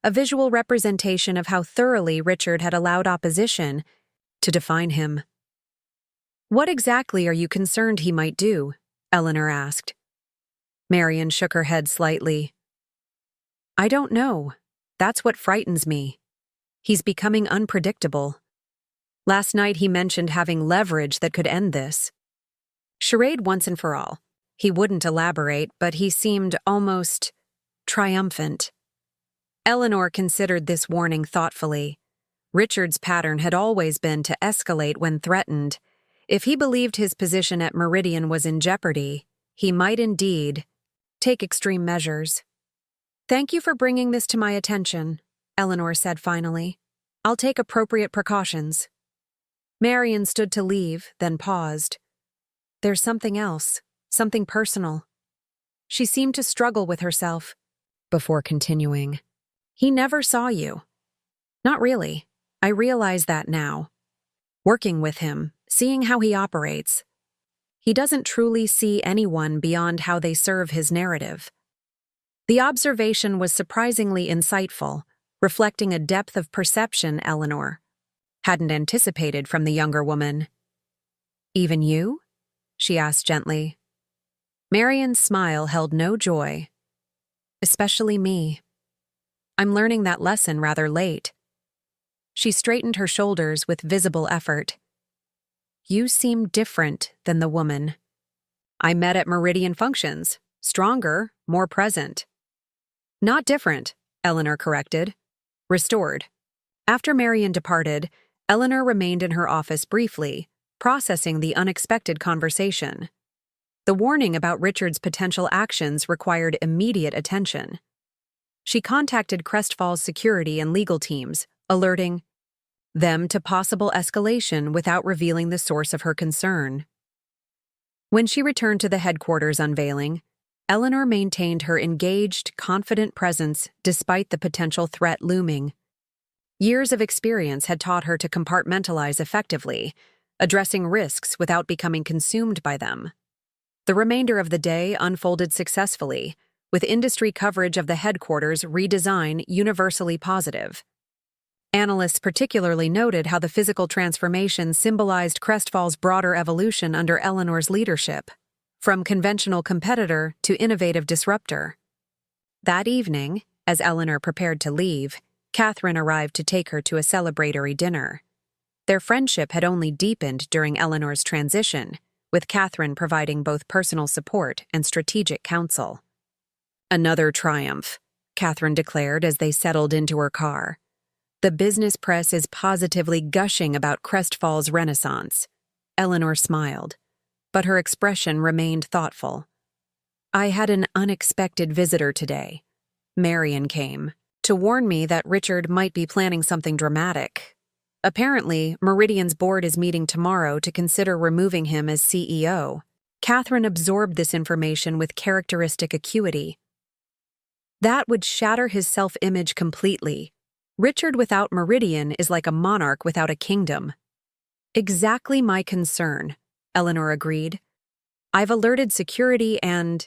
A visual representation of how thoroughly Richard had allowed opposition to define him. "What exactly are you concerned he might do?" Eleanor asked. Marion shook her head slightly. "I don't know. That's what frightens me. He's becoming unpredictable. Last night he mentioned having leverage that could end this. Charade once and for all." He wouldn't elaborate, but he seemed almost triumphant. Eleanor considered this warning thoughtfully. Richard's pattern had always been to escalate when threatened. If he believed his position at Meridian was in jeopardy, he might indeed take extreme measures. "Thank you for bringing this to my attention," Eleanor said finally. "I'll take appropriate precautions." Marion stood to leave, then paused. "There's something else, something personal." She seemed to struggle with herself before continuing. "He never saw you." "Not really. I realize that now. Working with him, seeing how he operates. He doesn't truly see anyone beyond how they serve his narrative. The observation was surprisingly insightful, reflecting a depth of perception Eleanor hadn't anticipated from the younger woman. "Even you?" she asked gently. Marion's smile held no joy. "Especially me. I'm learning that lesson rather late." She straightened her shoulders with visible effort. "You seem different than the woman I met at Meridian functions. Stronger, more present." "Not different," Eleanor corrected. "Restored." After Marion departed, Eleanor remained in her office briefly, processing the unexpected conversation. The warning about Richard's potential actions required immediate attention. She contacted Crestfall's security and legal teams, alerting them to possible escalation without revealing the source of her concern. When she returned to the headquarters unveiling, Eleanor maintained her engaged, confident presence despite the potential threat looming. Years of experience had taught her to compartmentalize effectively, addressing risks without becoming consumed by them. The remainder of the day unfolded successfully, with industry coverage of the headquarters redesign universally positive. Analysts particularly noted how the physical transformation symbolized Crestfall's broader evolution under Eleanor's leadership, from conventional competitor to innovative disruptor. That evening, as Eleanor prepared to leave, Catherine arrived to take her to a celebratory dinner. Their friendship had only deepened during Eleanor's transition, with Catherine providing both personal support and strategic counsel. "Another triumph," Catherine declared as they settled into her car. "The business press is positively gushing about Crestfall's renaissance." Eleanor smiled, but her expression remained thoughtful. "I had an unexpected visitor today. Marion came to warn me that Richard might be planning something dramatic. Apparently, Meridian's board is meeting tomorrow to consider removing him as CEO." Catherine absorbed this information with characteristic acuity. "That would shatter his self-image completely. Richard without Meridian is like a monarch without a kingdom." "Exactly my concern," Eleanor agreed. "I've alerted security and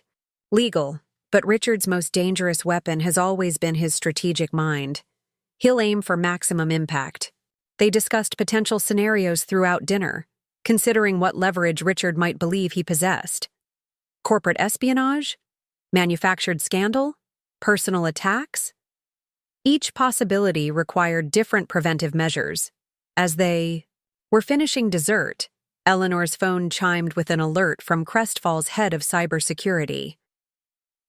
legal, but Richard's most dangerous weapon has always been his strategic mind. He'll aim for maximum impact." They discussed potential scenarios throughout dinner, considering what leverage Richard might believe he possessed. Corporate espionage? Manufactured scandal? Personal attacks? Each possibility required different preventive measures. As they were finishing dessert, Eleanor's phone chimed with an alert from Crestfall's head of cybersecurity.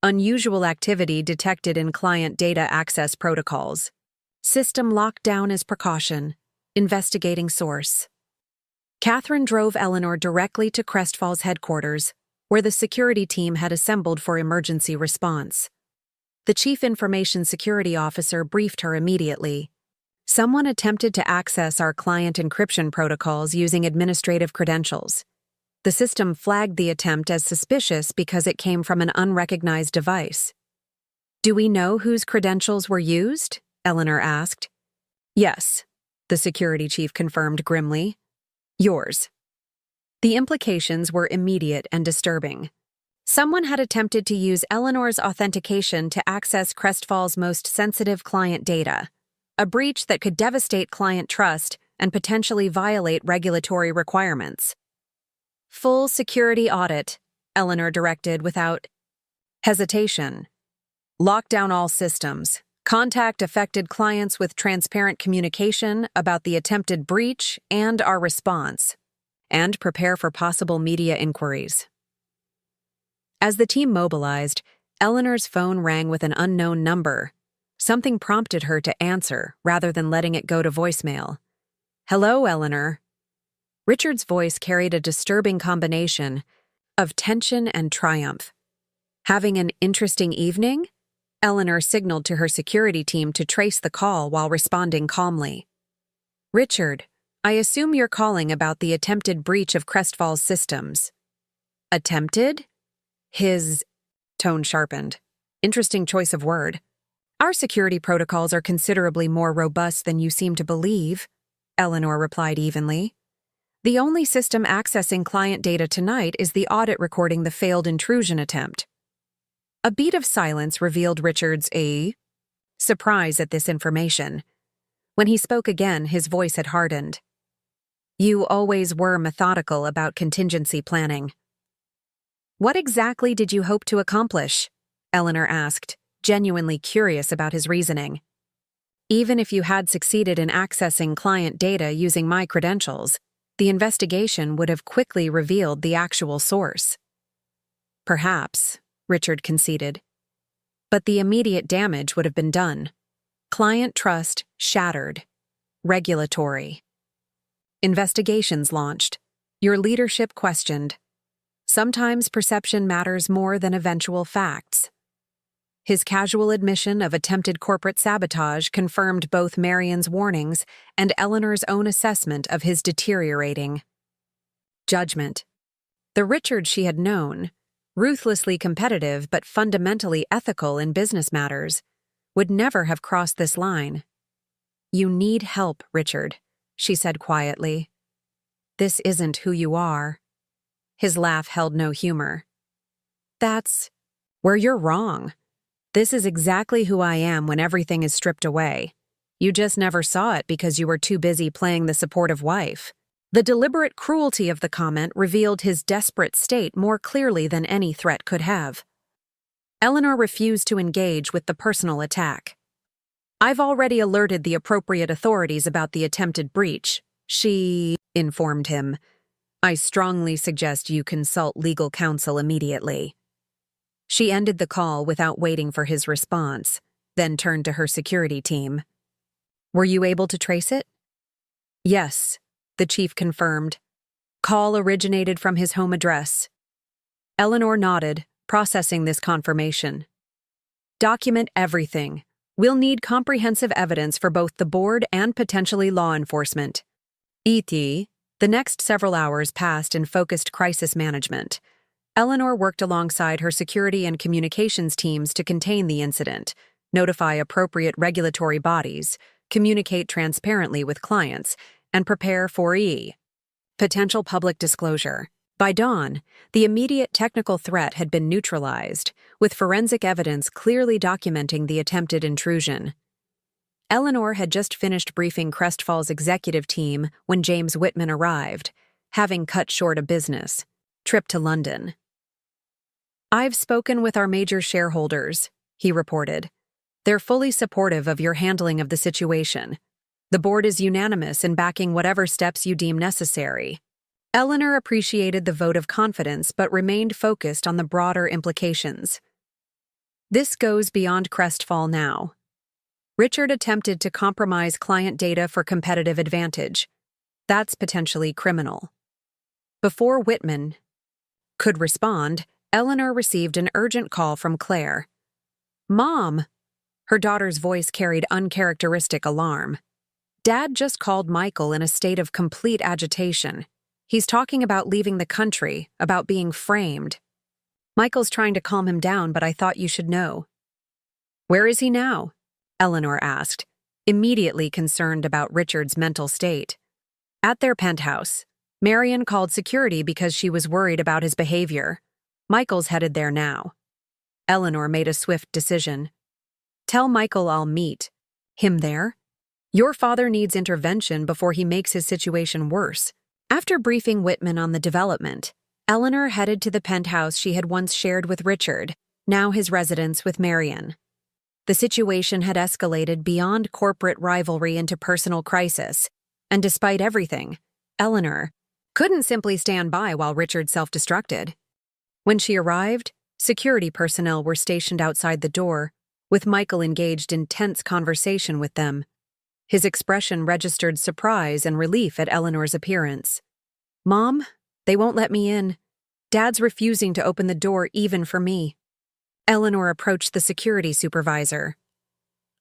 Unusual activity detected in client data access protocols. System lockdown as precaution. Investigating source. Catherine drove Eleanor directly to Crestfall's headquarters, where the security team had assembled for emergency response. The chief information security officer briefed her immediately. "Someone attempted to access our client encryption protocols using administrative credentials. The system flagged the attempt as suspicious because it came from an unrecognized device." "Do we know whose credentials were used?" Eleanor asked. "Yes," the security chief confirmed grimly. "Yours." The implications were immediate and disturbing. Someone had attempted to use Eleanor's authentication to access Crestfall's most sensitive client data, a breach that could devastate client trust and potentially violate regulatory requirements. "Full security audit," Eleanor directed without hesitation. "Lock down all systems. Contact affected clients with transparent communication about the attempted breach and our response, and prepare for possible media inquiries." As the team mobilized, Eleanor's phone rang with an unknown number. Something prompted her to answer rather than letting it go to voicemail. "Hello, Eleanor." Richard's voice carried a disturbing combination of tension and triumph. "Having an interesting evening?" Eleanor signaled to her security team to trace the call while responding calmly. "Richard, I assume you're calling about the attempted breach of Crestfall's systems." "Attempted?" His tone sharpened. "Interesting choice of word. Our security protocols are considerably more robust than you seem to believe," Eleanor replied evenly. The only system accessing client data tonight is the audit recording the failed intrusion attempt. A beat of silence revealed Richard's surprise at this information. When he spoke again, his voice had hardened. You always were methodical about contingency planning. What exactly did you hope to accomplish? Eleanor asked, genuinely curious about his reasoning. Even if you had succeeded in accessing client data using my credentials, the investigation would have quickly revealed the actual source. Perhaps, Richard conceded. But the immediate damage would have been done. Client trust shattered. Regulatory. Investigations launched. Your leadership questioned. Sometimes perception matters more than eventual facts. His casual admission of attempted corporate sabotage confirmed both Marion's warnings and Eleanor's own assessment of his deteriorating judgment. The Richard she had known, ruthlessly competitive but fundamentally ethical in business matters, would never have crossed this line. You need help, Richard, she said quietly. This isn't who you are. His laugh held no humor. That's where you're wrong. This is exactly who I am when everything is stripped away. You just never saw it because you were too busy playing the supportive wife. The deliberate cruelty of the comment revealed his desperate state more clearly than any threat could have. Eleanor refused to engage with the personal attack. I've already alerted the appropriate authorities about the attempted breach, she informed him. I strongly suggest you consult legal counsel immediately. She ended the call without waiting for his response, then turned to her security team. Were you able to trace it? Yes, the chief confirmed. Call originated from his home address. Eleanor nodded, processing this confirmation. Document everything. We'll need comprehensive evidence for both the board and potentially law enforcement. E.T. The next several hours passed in focused crisis management. Eleanor worked alongside her security and communications teams to contain the incident, notify appropriate regulatory bodies, communicate transparently with clients, and prepare for potential public disclosure. By dawn, the immediate technical threat had been neutralized, with forensic evidence clearly documenting the attempted intrusion. Eleanor had just finished briefing Crestfall's executive team when James Whitman arrived, having cut short a business trip to London. I've spoken with our major shareholders, he reported. They're fully supportive of your handling of the situation. The board is unanimous in backing whatever steps you deem necessary. Eleanor appreciated the vote of confidence but remained focused on the broader implications. This goes beyond Crestfall now. Richard attempted to compromise client data for competitive advantage. That's potentially criminal. Before Whitman could respond, Eleanor received an urgent call from Claire. Mom! Her daughter's voice carried uncharacteristic alarm. Dad just called Michael in a state of complete agitation. He's talking about leaving the country, about being framed. Michael's trying to calm him down, but I thought you should know. Where is he now? Eleanor asked, immediately concerned about Richard's mental state. At their penthouse. Marion called security because she was worried about his behavior. Michael's headed there now. Eleanor made a swift decision. Tell Michael I'll meet him there. Your father needs intervention before he makes his situation worse. After briefing Whitman on the development, Eleanor headed to the penthouse she had once shared with Richard, now his residence with Marion. The situation had escalated beyond corporate rivalry into personal crisis, and despite everything, Eleanor couldn't simply stand by while Richard self-destructed. When she arrived, security personnel were stationed outside the door, with Michael engaged in tense conversation with them. His expression registered surprise and relief at Eleanor's appearance. Mom, they won't let me in. Dad's refusing to open the door even for me. Eleanor approached the security supervisor.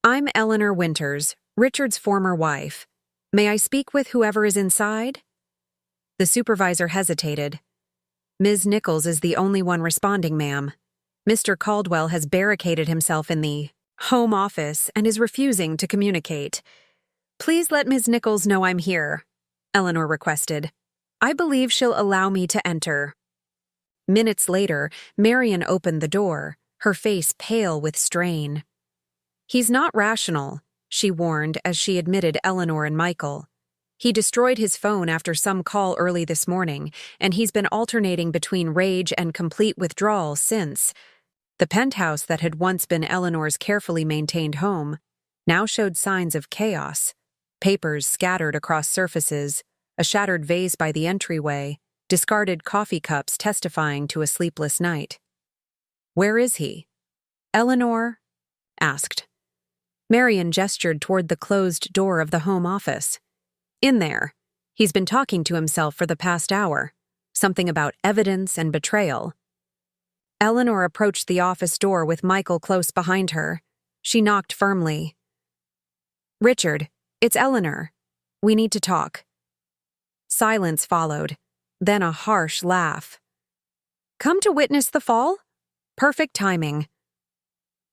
I'm Eleanor Winters, Richard's former wife. May I speak with whoever is inside? The supervisor hesitated. Ms. Nichols is the only one responding, ma'am. Mr. Caldwell has barricaded himself in the home office and is refusing to communicate. Please let Ms. Nichols know I'm here, Eleanor requested. I believe she'll allow me to enter." Minutes later, Marion opened the door, her face pale with strain. "He's not rational," she warned as she admitted Eleanor and Michael. "He destroyed his phone after some call early this morning, and he's been alternating between rage and complete withdrawal since." The penthouse that had once been Eleanor's carefully maintained home now showed signs of chaos. Papers scattered across surfaces, a shattered vase by the entryway, discarded coffee cups testifying to a sleepless night. "Where is he?" Eleanor asked. Marion gestured toward the closed door of the home office. "In there. He's been talking to himself for the past hour. Something about evidence and betrayal." Eleanor approached the office door with Michael close behind her. She knocked firmly. "Richard, it's Eleanor. We need to talk." Silence followed, then a harsh laugh. "Come to witness the fall? Perfect timing."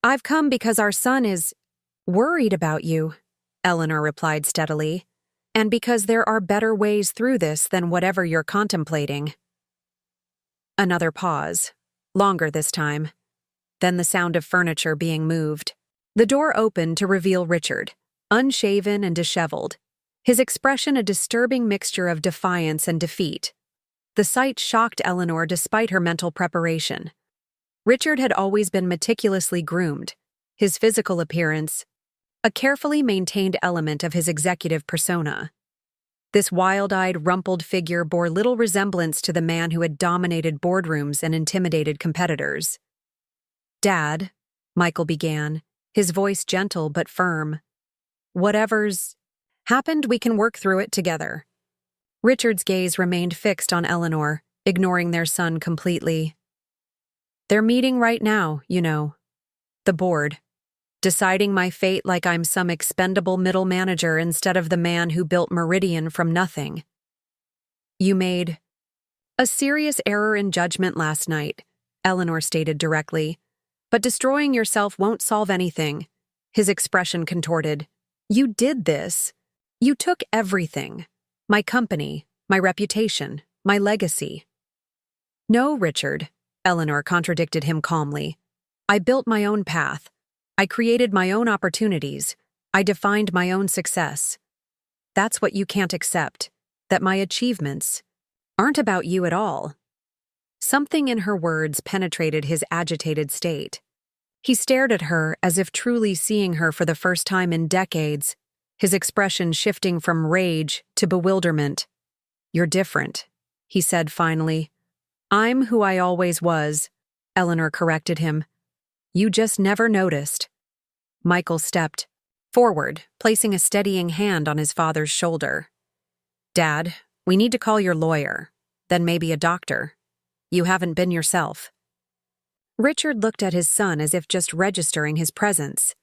"I've come because our son is worried about you," Eleanor replied steadily, "and because there are better ways through this than whatever you're contemplating." Another pause, longer this time. Then the sound of furniture being moved. The door opened to reveal Richard, unshaven and disheveled, his expression a disturbing mixture of defiance and defeat. The sight shocked Eleanor despite her mental preparation. Richard had always been meticulously groomed, his physical appearance a carefully maintained element of his executive persona. This wild-eyed, rumpled figure bore little resemblance to the man who had dominated boardrooms and intimidated competitors. "Dad," Michael began, his voice gentle but firm. "Whatever's happened, we can work through it together." Richard's gaze remained fixed on Eleanor, ignoring their son completely. "They're meeting right now, you know. The board. Deciding my fate like I'm some expendable middle manager instead of the man who built Meridian from nothing. You made a serious error in judgment last night," Eleanor stated directly. "But destroying yourself won't solve anything." His expression contorted. "You did this. You took everything. My company, my reputation, my legacy." "No, Richard," Eleanor contradicted him calmly. "I built my own path. I created my own opportunities. I defined my own success. That's what you can't accept, that my achievements aren't about you at all." Something in her words penetrated his agitated state. He stared at her as if truly seeing her for the first time in decades, his expression shifting from rage to bewilderment. "You're different," he said finally. "I'm who I always was," Eleanor corrected him. "You just never noticed." Michael stepped forward, placing a steadying hand on his father's shoulder. "Dad, we need to call your lawyer, then maybe a doctor. You haven't been yourself." Richard looked at his son as if just registering his presence.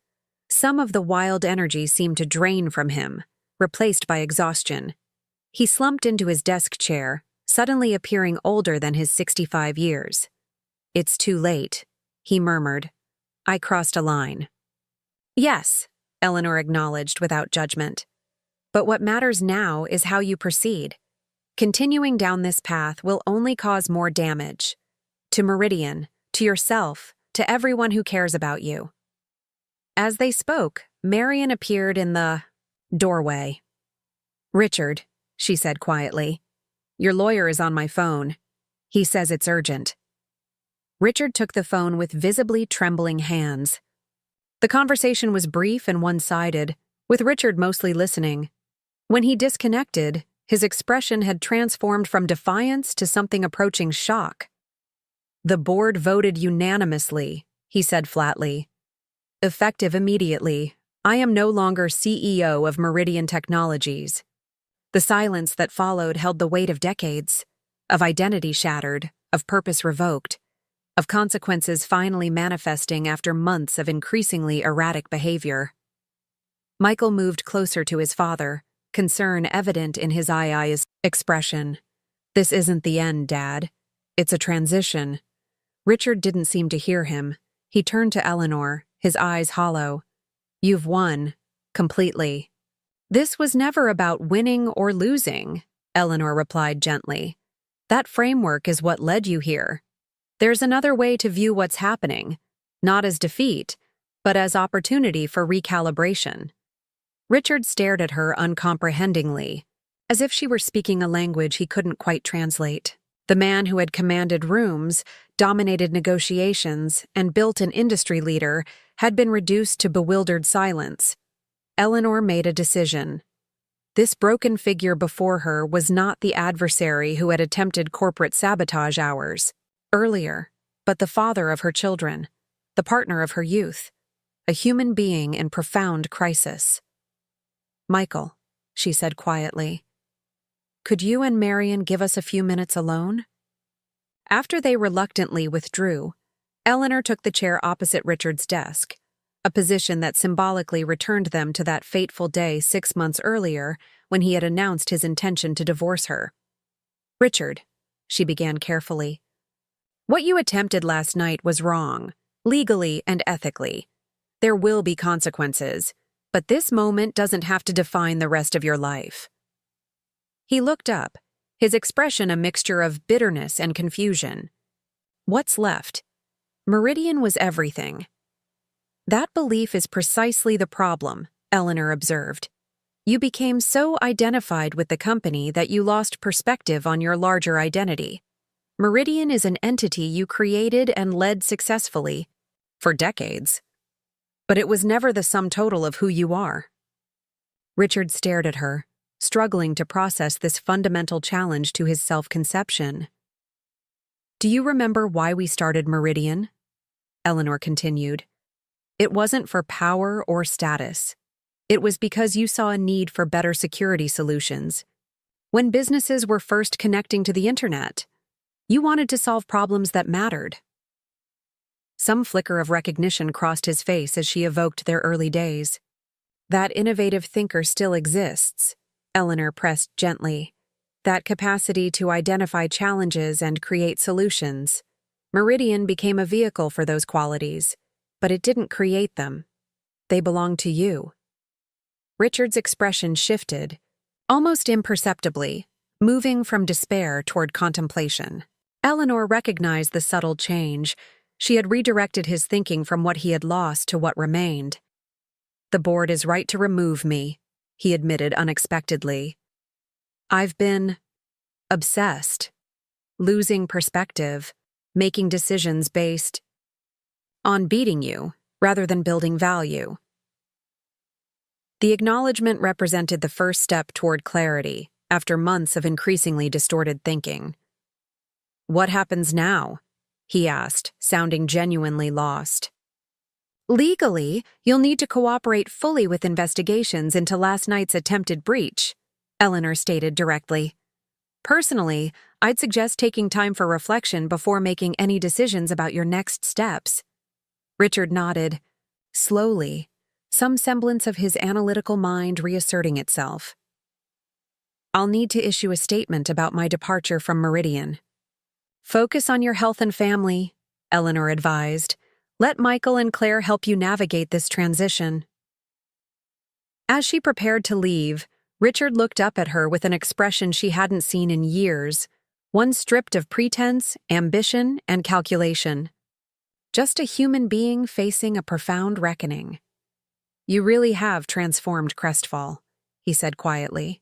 Some of the wild energy seemed to drain from him, replaced by exhaustion. He slumped into his desk chair, suddenly appearing older than his 65 years. "It's too late," he murmured. "I crossed a line." "Yes," Eleanor acknowledged without judgment. "But what matters now is how you proceed. Continuing down this path will only cause more damage. To Meridian, to yourself, to everyone who cares about you." As they spoke, Marion appeared in the doorway. "Richard," she said quietly, "your lawyer is on my phone. He says it's urgent." Richard took the phone with visibly trembling hands. The conversation was brief and one-sided, with Richard mostly listening. When he disconnected, his expression had transformed from defiance to something approaching shock. "The board voted unanimously," he said flatly. "Effective immediately, I am no longer CEO of Meridian Technologies." The silence that followed held the weight of decades, of identity shattered, of purpose revoked, of consequences finally manifesting after months of increasingly erratic behavior. Michael moved closer to his father, concern evident in his eyes expression. "This isn't the end, Dad. It's a transition." Richard didn't seem to hear him. He turned to Eleanor, his eyes hollow. "You've won. Completely." "This was never about winning or losing," Eleanor replied gently. That framework is what led you here. There's another way to view what's happening, not as defeat, but as opportunity for recalibration. Richard stared at her uncomprehendingly, as if she were speaking a language he couldn't quite translate. The man who had commanded rooms, dominated negotiations, and built an industry leader had been reduced to bewildered silence. Eleanor made a decision. This broken figure before her was not the adversary who had attempted corporate sabotage hours earlier, but the father of her children, the partner of her youth, a human being in profound crisis. Michael, she said quietly, could you and Marion give us a few minutes alone? After they reluctantly withdrew, Eleanor took the chair opposite Richard's desk, a position that symbolically returned them to that fateful day 6 months earlier when he had announced his intention to divorce her. Richard, she began carefully, what you attempted last night was wrong, legally and ethically. There will be consequences, but this moment doesn't have to define the rest of your life. He looked up, his expression a mixture of bitterness and confusion. What's left? Meridian was everything. That belief is precisely the problem, Eleanor observed. You became so identified with the company that you lost perspective on your larger identity. Meridian is an entity you created and led successfully for decades. But it was never the sum total of who you are. Richard stared at her, struggling to process this fundamental challenge to his self-conception. Do you remember why we started Meridian? Eleanor continued. It wasn't for power or status. It was because you saw a need for better security solutions. When businesses were first connecting to the internet, you wanted to solve problems that mattered. Some flicker of recognition crossed his face as she evoked their early days. That innovative thinker still exists, Eleanor pressed gently. That capacity to identify challenges and create solutions. Meridian became a vehicle for those qualities, but it didn't create them. They belonged to you. Richard's expression shifted, almost imperceptibly, moving from despair toward contemplation. Eleanor recognized the subtle change. She had redirected his thinking from what he had lost to what remained. The board is right to remove me, he admitted unexpectedly. I've been obsessed, losing perspective, making decisions based on beating you rather than building value. The acknowledgement represented the first step toward clarity after months of increasingly distorted thinking. What happens now? He asked, sounding genuinely lost. Legally, you'll need to cooperate fully with investigations into last night's attempted breach, Eleanor stated directly. Personally, I'd suggest taking time for reflection before making any decisions about your next steps. Richard nodded, slowly, some semblance of his analytical mind reasserting itself. I'll need to issue a statement about my departure from Meridian. Focus on your health and family, Eleanor advised. Let Michael and Claire help you navigate this transition. As she prepared to leave, Richard looked up at her with an expression she hadn't seen in years, one stripped of pretense, ambition, and calculation. Just a human being facing a profound reckoning. You really have transformed Crestfall, he said quietly.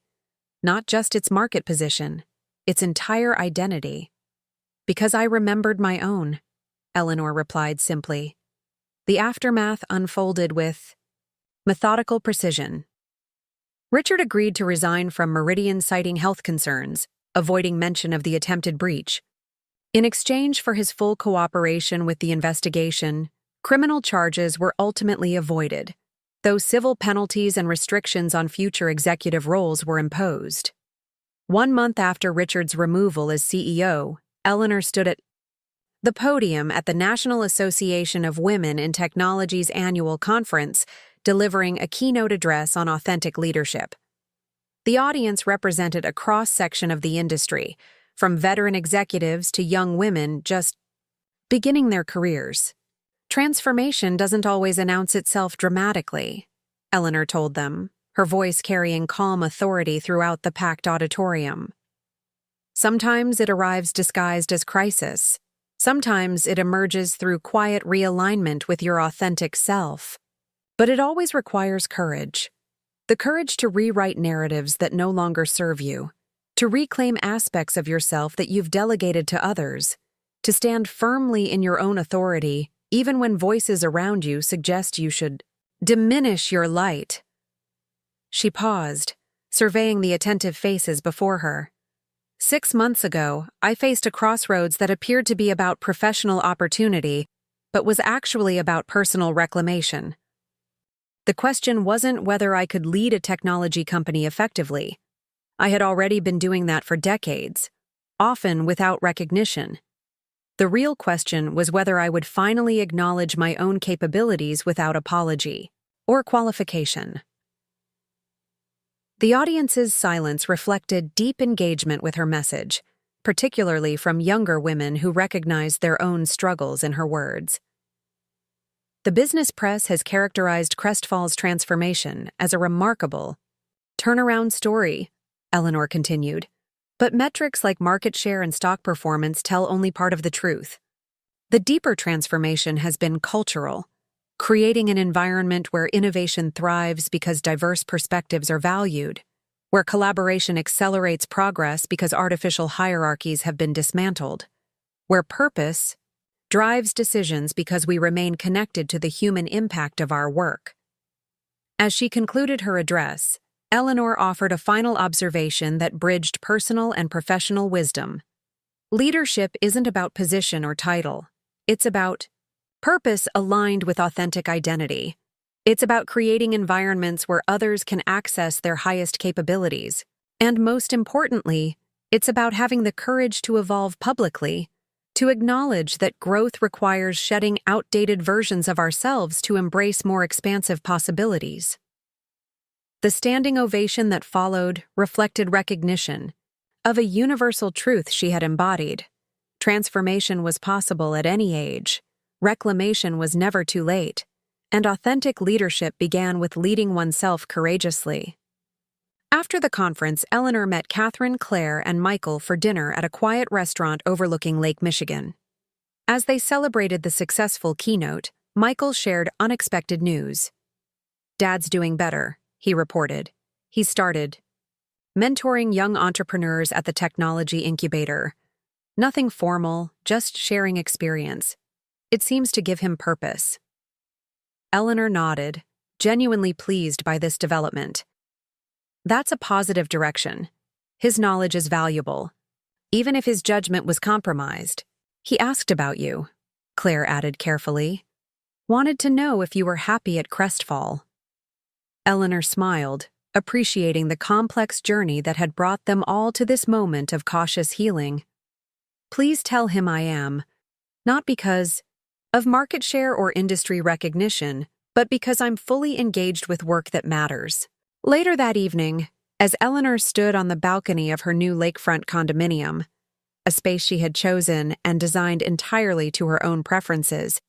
Not just its market position, its entire identity. Because I remembered my own, Eleanor replied simply. The aftermath unfolded with methodical precision. Richard agreed to resign from Meridian, citing health concerns, avoiding mention of the attempted breach. In exchange for his full cooperation with the investigation, criminal charges were ultimately avoided, though civil penalties and restrictions on future executive roles were imposed. 1 month after Richard's removal as CEO, Eleanor stood at the podium at the National Association of Women in Technology's annual conference, delivering a keynote address on authentic leadership. The audience represented a cross-section of the industry, from veteran executives to young women just beginning their careers. Transformation doesn't always announce itself dramatically, Eleanor told them, her voice carrying calm authority throughout the packed auditorium. Sometimes it arrives disguised as crisis. Sometimes it emerges through quiet realignment with your authentic self. But it always requires courage. The courage to rewrite narratives that no longer serve you, to reclaim aspects of yourself that you've delegated to others, to stand firmly in your own authority, even when voices around you suggest you should diminish your light. She paused, surveying the attentive faces before her. 6 months ago, I faced a crossroads that appeared to be about professional opportunity, but was actually about personal reclamation. The question wasn't whether I could lead a technology company effectively. I had already been doing that for decades, often without recognition. The real question was whether I would finally acknowledge my own capabilities without apology or qualification. The audience's silence reflected deep engagement with her message, particularly from younger women who recognized their own struggles in her words. The business press has characterized Crestfall's transformation as a remarkable turnaround story, Eleanor continued, but metrics like market share and stock performance tell only part of the truth. The deeper transformation has been cultural, creating an environment where innovation thrives because diverse perspectives are valued, where collaboration accelerates progress because artificial hierarchies have been dismantled, where purpose drives decisions because we remain connected to the human impact of our work. As she concluded her address, Eleanor offered a final observation that bridged personal and professional wisdom. Leadership isn't about position or title. It's about purpose aligned with authentic identity. It's about creating environments where others can access their highest capabilities. And most importantly, it's about having the courage to evolve publicly, to acknowledge that growth requires shedding outdated versions of ourselves to embrace more expansive possibilities. The standing ovation that followed reflected recognition of a universal truth she had embodied. Transformation was possible at any age, reclamation was never too late, and authentic leadership began with leading oneself courageously. After the conference, Eleanor met Catherine, Claire, and Michael for dinner at a quiet restaurant overlooking Lake Michigan. As they celebrated the successful keynote, Michael shared unexpected news. "Dad's doing better," he reported. He started mentoring young entrepreneurs at the technology incubator. Nothing formal, just sharing experience. It seems to give him purpose. Eleanor nodded, genuinely pleased by this development. That's a positive direction. His knowledge is valuable. Even if his judgment was compromised. He asked about you, Claire added carefully. Wanted to know if you were happy at Crestfall. Eleanor smiled, appreciating the complex journey that had brought them all to this moment of cautious healing. Please tell him I am, not because of market share or industry recognition, but because I'm fully engaged with work that matters. Later that evening, as Eleanor stood on the balcony of her new lakefront condominium, a space she had chosen and designed entirely to her own preferences,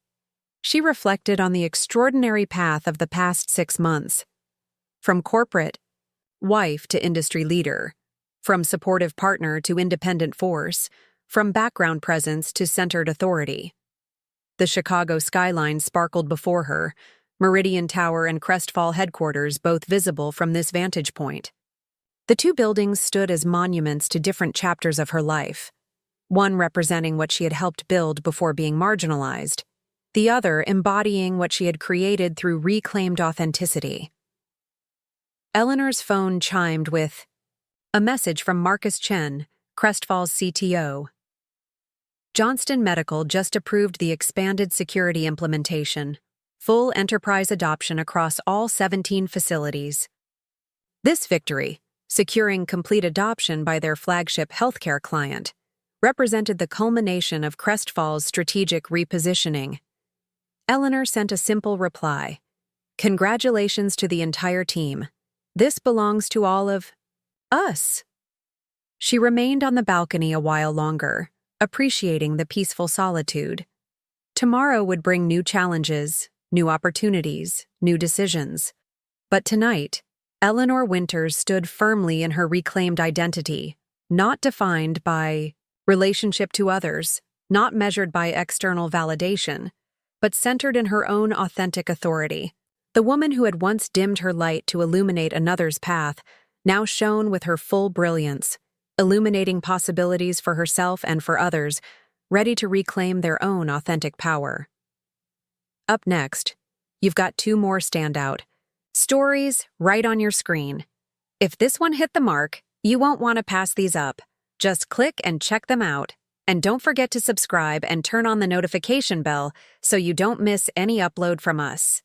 she reflected on the extraordinary path of the past 6 months. From corporate wife to industry leader, from supportive partner to independent force, from background presence to centered authority. The Chicago skyline sparkled before her, Meridian Tower and Crestfall headquarters both visible from this vantage point. The two buildings stood as monuments to different chapters of her life, one representing what she had helped build before being marginalized, the other embodying what she had created through reclaimed authenticity. Eleanor's phone chimed with a message from Marcus Chen, Crestfall's CTO. Johnston Medical just approved the expanded security implementation, full enterprise adoption across all 17 facilities. This victory, securing complete adoption by their flagship healthcare client, represented the culmination of Crestfall's strategic repositioning. Eleanor sent a simple reply. Congratulations to the entire team. This belongs to all of us. She remained on the balcony a while longer, appreciating the peaceful solitude. Tomorrow would bring new challenges, new opportunities, new decisions. But tonight, Eleanor Winters stood firmly in her reclaimed identity, not defined by relationship to others, not measured by external validation, but centered in her own authentic authority. The woman who had once dimmed her light to illuminate another's path now shone with her full brilliance, illuminating possibilities for herself and for others, ready to reclaim their own authentic power. Up next, you've got 2 more standout stories right on your screen. If this one hit the mark, you won't want to pass these up. Just click and check them out. And don't forget to subscribe and turn on the notification bell so you don't miss any upload from us.